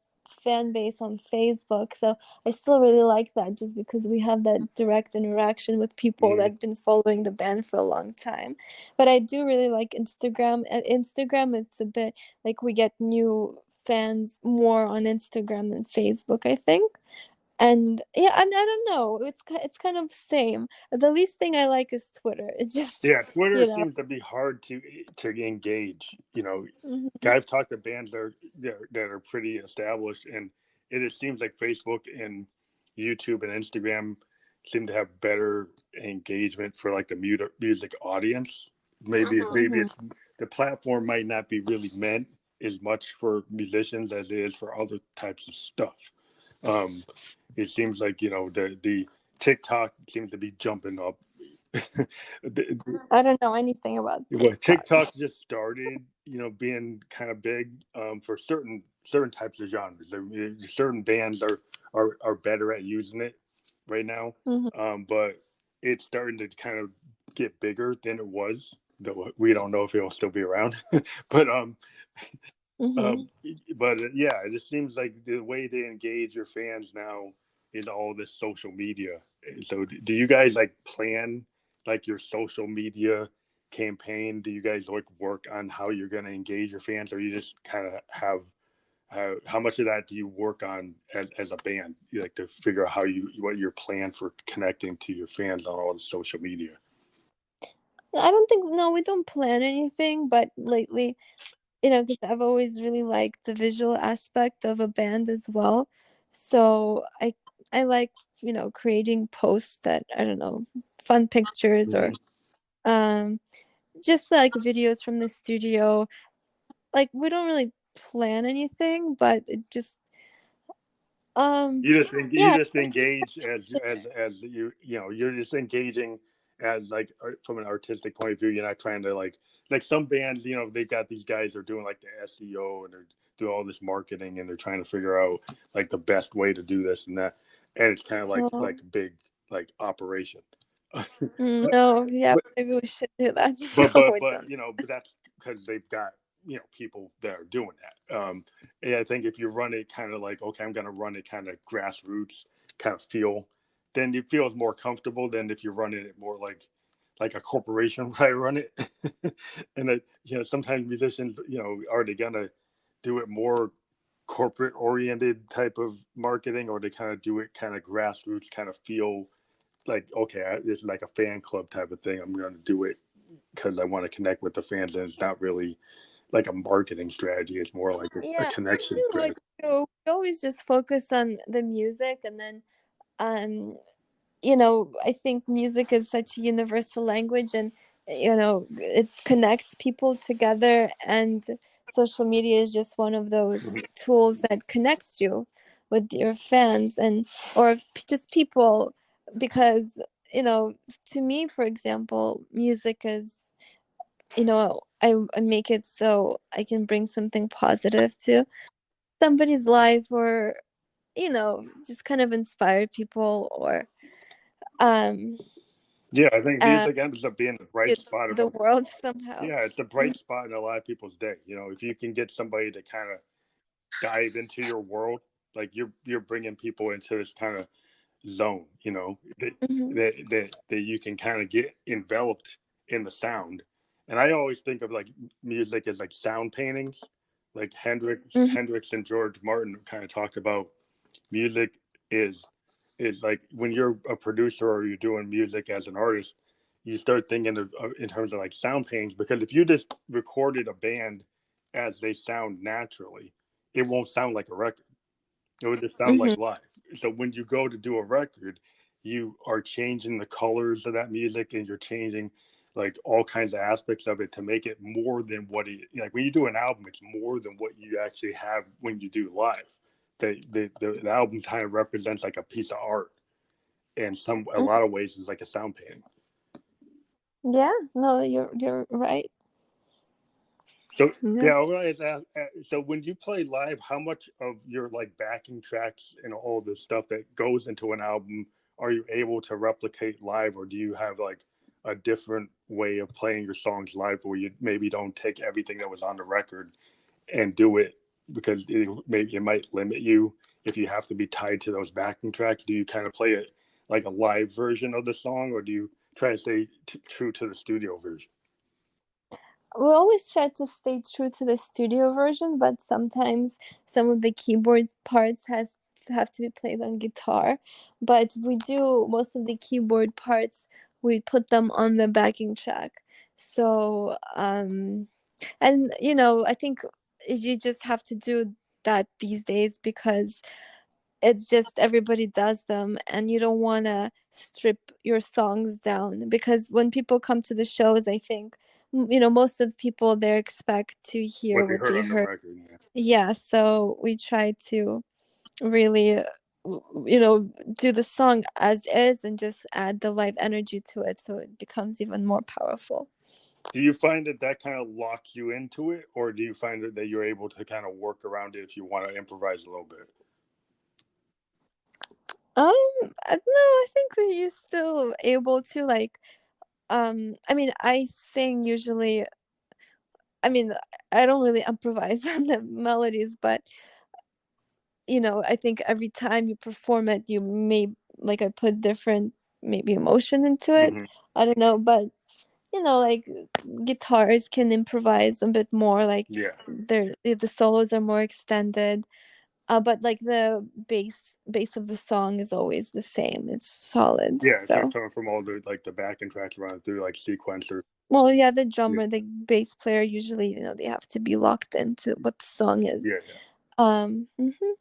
fan base on Facebook. So I still really like that just because we have that direct interaction with people Mm, that have been following the band for a long time. But I do really like Instagram. At Instagram, it's a bit like we get new fans more on Instagram than Facebook, I think. And yeah, I don't know. It's kind of same. The least thing I like is Twitter. It's just, Yeah, Twitter you know. seems to be hard to engage. Mhm. I've talked to bands that are pretty established, and it seems like Facebook and YouTube and Instagram seem to have better engagement for like the music audience. Maybe Mhm. it's the platform might not be really meant as much for musicians as it is for other types of stuff. Um, it seems like the TikTok seems to be jumping up. I don't know anything about Well, TikTok. TikTok just started, being kind of big for certain types of genres. Certain bands are better at using it right now, Mhm. but it's starting to kind of get bigger than it was. Though we don't know if it'll still be around, but Mhm. um, but yeah, it just seems like the way they engage your fans now is all this social media. So, do you guys like plan like your social media campaign? Do you guys like work on how you're going to engage your fans, or you just kind of have how much of that do you work on as a band? You like to figure out what your plan for connecting to your fans on all the social media. I don't think no, we don't plan anything, but lately, because I've always really liked the visual aspect of a band as well. So I like, creating posts that, I don't know, fun pictures or Mhm. um just like videos from the studio. Like we don't really plan anything, but it just um You yeah, just we just engage as you're just engaging as like from an artistic point of view. You're not trying to like some bands, they got these guys are doing like the SEO and they're doing all this marketing and they're trying to figure out like the best way to do this and that, and it's kind of like no, a big like operation. no, yeah, but maybe we should do that. but No, but we but don't. but that's because they've got people that are doing that. And I think if you run it kind of like, okay, I'm going to run it kind of grassroots kind of feel, then it feels more comfortable than if you're running it more like a corporation I run it. And sometimes musicians are they gonna do it more corporate oriented type of marketing, or they kind of do it kind of grassroots kind of feel like, okay, this is like a fan club type of thing, I'm going to do it because I want to connect with the fans, and it's not really like a marketing strategy. It's more like a Yeah, I connection feel like strategy. we always just focus on the music, and then um I think music is such a universal language, and it connects people together, and social media is just one of those tools that connects you with your fans and or just people, because you know to me, for example, music is, I make it so I can bring something positive to somebody's life, or just kind of inspire people, or um Yeah, I think and music ends up being the bright spot of the world somehow. yeah, it's the bright spot in a lot of people's day. You know, if you can get somebody to kind of dive into your world, like you're bringing people into this kind of zone, you know, Hmm. that you can kind of get enveloped in the sound. And I always think of like music as like sound paintings, like Hmm. Hendrix and George Martin kind of talked about music is is like when you're a producer or you're doing music as an artist, you start thinking of in terms of like sound paintings, because if you just recorded a band as they sound naturally, it won't sound like a record. It would just sound Hmm. like live. So when you go to do a record, you are changing the colors of that music and you're changing like all kinds of aspects of it to make it more than what it like when you do an album, it's more than what you actually have when you do live. The album kind of represents like a piece of art and some a lot of ways is like a sound painting. Yeah, no, you're right. So Yeah. yeah, well, so when you play live, how much of your like backing tracks and all the stuff that goes into an album are you able to replicate live, or do you have like a different way of playing your songs live, where you maybe don't take everything that was on the record and do it because maybe it might limit you if you have to be tied to those backing tracks? Do you kind of play it like a live version of the song, or do you try to stay true to the studio version? We always try to stay true to the studio version, but sometimes some of the keyboard parts has have to be played on guitar. But we do most of the keyboard parts, we put them on the backing track. So, and I think you just have to do that these days because it's just everybody does them and you don't want to strip your songs down, because when people come to the shows, I think most of people they expect to hear What they what heard they on the heard. record? Yeah. Yeah, so we try to really do the song as is and just add the live energy to it so it becomes even more powerful. Do you find that that kind of locks you into it, or do you find that you're able to kind of work around it if you want to improvise a little bit? No, I think we're still able to like I mean I sing usually. I mean, I don't really improvise on the melodies, but I think every time you perform it, you may like I put different maybe emotion into it. Hmm. I don't know, but like guitars can improvise a bit more, like Yeah, the solos are more extended. But like the base of the song is always the same. It's solid. yeah. It's just So, coming from all the like the backing tracks running through like sequencer. well, yeah, the Yeah, drummer, the bass player, usually, they have to be locked into what the song is. yeah, yeah. Mhm.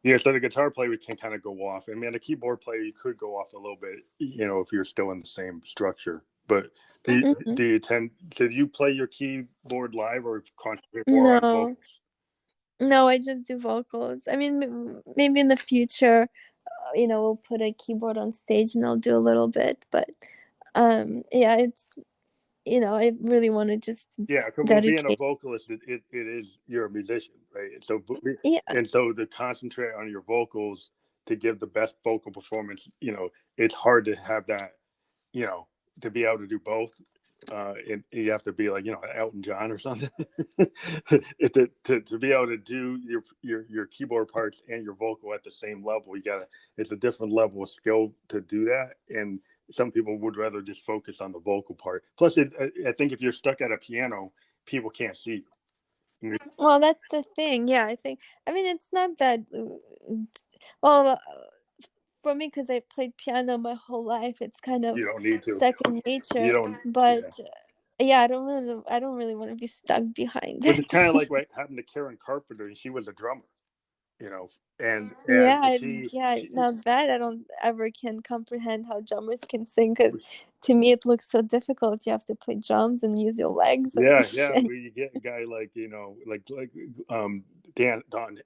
Yeah, so the guitar player can kind of go off. I mean, the keyboard player you could go off a little bit, if you're still in the same structure. But Mhm. do you tend do you play your keyboard live or concentrate more on No. vocals? No, I just do vocals. I mean, maybe in the future, we'll put a keyboard on stage and I'll do a little bit, but yeah, I really want to just Yeah, because well, being a dedicate. vocalist, it is you're a musician, right? So Yeah. and so to concentrate on your vocals to give the best vocal performance, it's hard to have that, you know, to be able to do both. And you have to be like, Elton John or something. To be able to do your keyboard parts and your vocal at the same level, it's a different level of skill to do that. And some people would rather just focus on the vocal part. Plus, I think if you're stuck at a piano, people can't see you. Well, that's the thing. Yeah, I mean, it's not that well, for me, because I played piano my whole life, it's kind of You don't need to. second You nature. don't. But Yeah. yeah, I don't really want to be stuck behind But it's it. kind of like what happened to Karen Carpenter, and she was a drummer, you know, and Yeah, yeah. she Now that I don't ever can comprehend how drummers can sing, because to me it looks so difficult. You have to play drums and use your legs and, yeah. and We get a guy like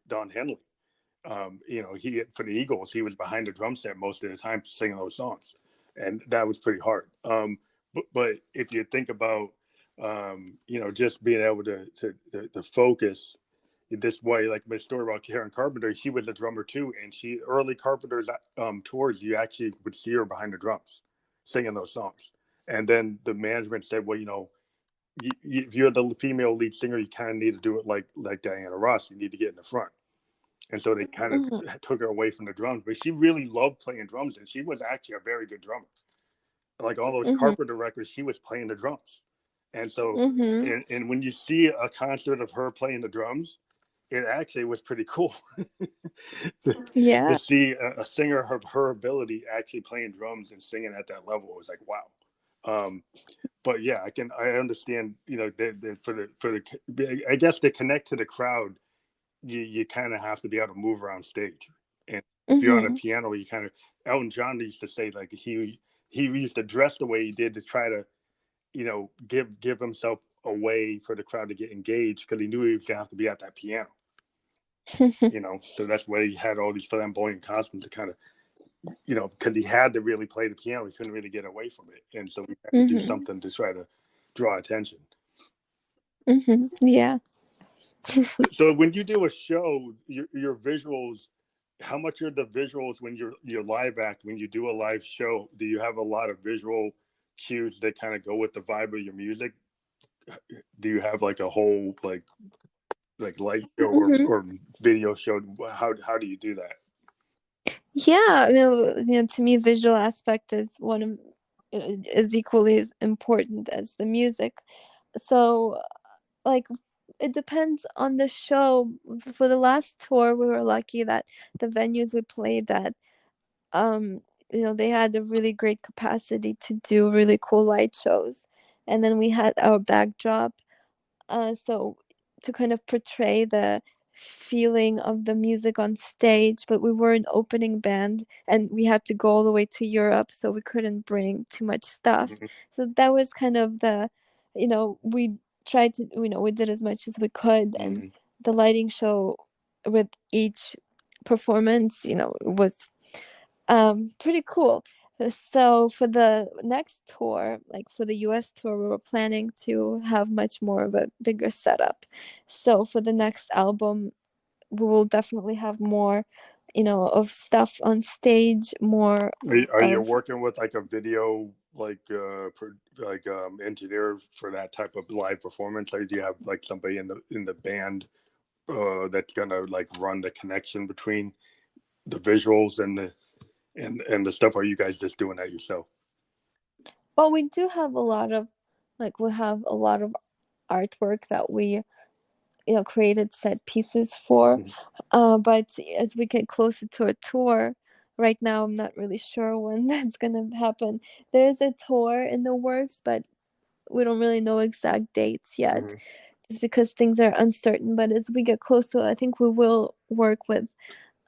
Don Henley. He for the Eagles, he was behind the drum set most of the time singing those songs, and that was pretty hard. But if you think about just being able to focus this way, like my story about Karen Carpenter, she was a drummer too, and she early Carpenter's tours, you actually would see her behind the drums. singing those songs. And then the management said, well, if you're the female lead singer, you kind of need to do it like Diana Ross. You need to get in the front. And so they kind of Mm-hmm. took her away from the drums. But she really loved playing drums, and she was actually a very good drummer. Like all those Mm-hmm. Carpenter records, she was playing the drums. And so, Mm-hmm. and when you see a concert of her playing the drums, it actually was pretty cool to Yeah. see a singer of her ability actually playing drums and singing at that level. It was like, wow. But yeah, I understand, I guess to connect to the crowd, you kind of have to be able to move around stage. And if you're on a Mm-hmm. piano, Elton John used to say like he used to dress the way he did to try to, give himself a way for the crowd to get engaged, because he knew he was gonna have to be at that piano. So that's why he had all these flamboyant costumes to kind of, because he had to really play the piano. He couldn't really get away from it. And so we had to do Mm-hmm. something to try to draw attention. Mm-hmm. Yeah. So when you do a show, your visuals, how much are the visuals when you're live act, when you do a live show, do you have a lot of visual cues that kind of go with the vibe of your music? Do you have like a whole like light show Mm-hmm. or video show? How do you do that? Yeah, I mean, to me, visual aspect is equally as important as the music. So, like, it depends on the show. For the last tour, we were lucky that the venues we played at, um, they had a really great capacity to do really cool light shows. And then we had our backdrop, so to kind of portray the feeling of the music on stage, but we were an opening band and we had to go all the way to Europe, so we couldn't bring too much stuff. Mm-hmm. So that was kind of we tried to, we did as much as we could, and Mm-hmm. the lighting show with each performance, was pretty cool. So for the next tour, like for the US tour, we were planning to have much more of a bigger setup. So for the next album, we will definitely have more, of stuff on stage, more Are you of working with like a video engineer for that type of live performance, or do you have like somebody in the band that's gonna like run the connection between the visuals and the stuff? Or are you guys just doing that yourself? well, we do have a lot of we have a lot of artwork that we created set pieces for. But as we get closer to a tour, right now I'm not really sure when that's gonna happen. There's a tour in the works, but we don't really know exact dates yet, Mm-hmm. just because things are uncertain. But as we get closer, I think we will work with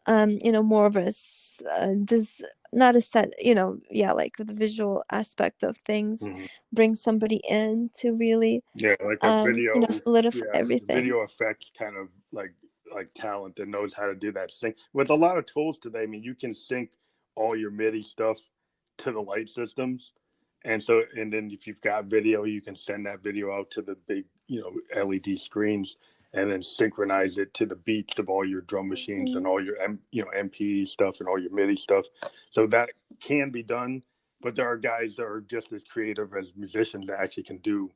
more of this, not a set, yeah, like the visual aspect of things, Mm-hmm. bring somebody in to really Yeah, like a solidify everything. video effects kind of like talent that knows how to do that sync. With a lot of tools today, I mean, you can sync all your MIDI stuff to the light systems. And then if you've got video, you can send that video out to the big, LED screens, and then synchronize it to the beats of all your drum machines and all your, MP stuff and all your MIDI stuff. So that can be done, but there are guys that are just as creative as musicians that actually can do,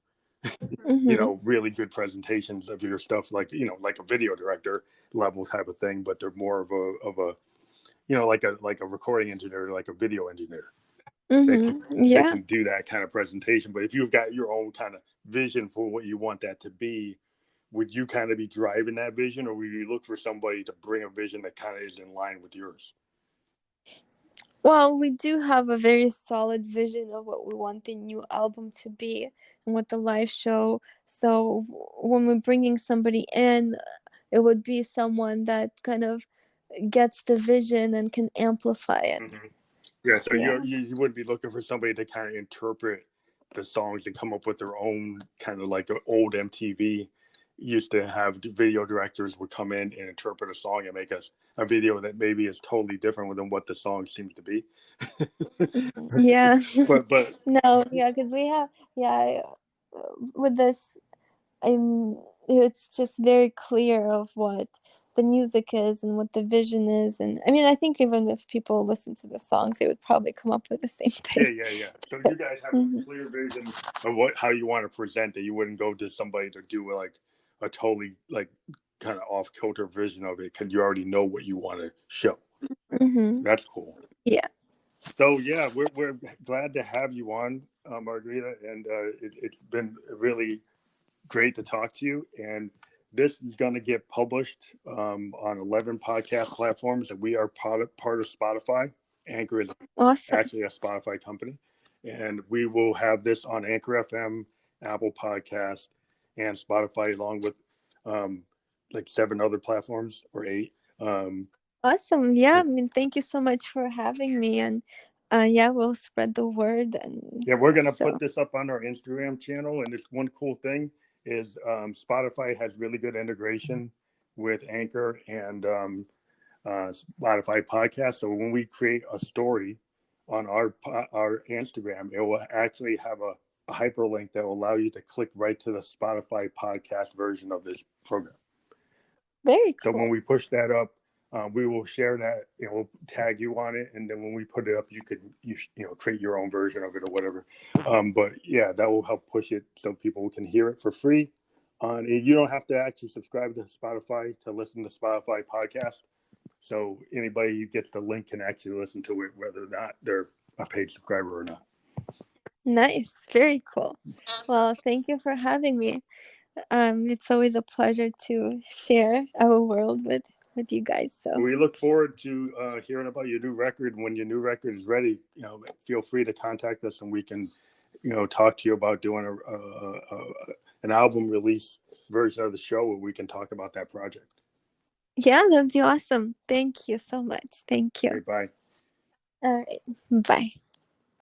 Mm-hmm. really good presentations of your stuff, like, like a video director level type of thing, but they're more of a, like a recording engineer, like a video engineer. They can, Mm-hmm. they Yeah. can do that kind of presentation. But if you've got your own kind of vision for what you want that to be, would you kind of be driving that vision, or would you look for somebody to bring a vision that kind of is in line with yours? Well, we do have a very solid vision of what we want the new album to be and what the live show. So when we're bringing somebody in, it would be someone that kind of gets the vision and can amplify it. Mm-hmm. Yeah, so Yeah. you wouldn't be looking for somebody to kind of interpret the songs and come up with their own kind of like old MTV used to have video directors would come in and interpret a song and make us a video that maybe is totally different than what the song seems to be. Mhm. Yeah. but No, yeah, because we have, yeah, with this, I'm, it's just very clear of what the music is and what the vision is. And I mean, I think even if people listen to the songs, they would probably come up with the same thing. Yeah. So you guys have a clear vision of how you want to present it. You wouldn't go to somebody to do like a totally like kind of off kilter version of it because you already know what you want to show. That's cool. Yeah. So yeah, we're glad to have you on, Margarita, and it's been really great to talk to you. And this is going to get published on 11 podcast platforms, and we are part of Spotify. Anchor is actually a Spotify company, and we will have this on Anchor FM, Apple Podcast, and Spotify, along with like 7 other platforms or 8. Awesome. Yeah. I mean, thank you so much for having me. And yeah, we'll spread the word. And yeah, we're going to put this up on our Instagram channel. And it's one cool thing is Spotify has really good integration with Anchor and Spotify podcast. So when we create a story on our Instagram, it will actually have a hyperlink that will allow you to click right to the Spotify podcast version of this program. Very cool. So when we push that up, we will share that, we'll tag you on it, and then when we put it up, you could create your own version of it or whatever. But yeah, that will help push it so people can hear it for free. You don't have to actually subscribe to Spotify to listen to Spotify podcast. So anybody who gets the link can actually listen to it, whether or not they're a paid subscriber or not. Nice. Very cool. Well, thank you for having me. It's always a pleasure to share our world with you guys. So we look forward to hearing about your new record. When your new record is ready, feel free to contact us, and we can, talk to you about doing an album release version of the show where we can talk about that project. Yeah, that'd be awesome. Thank you so much. Thank you. Okay, bye. All right. Bye.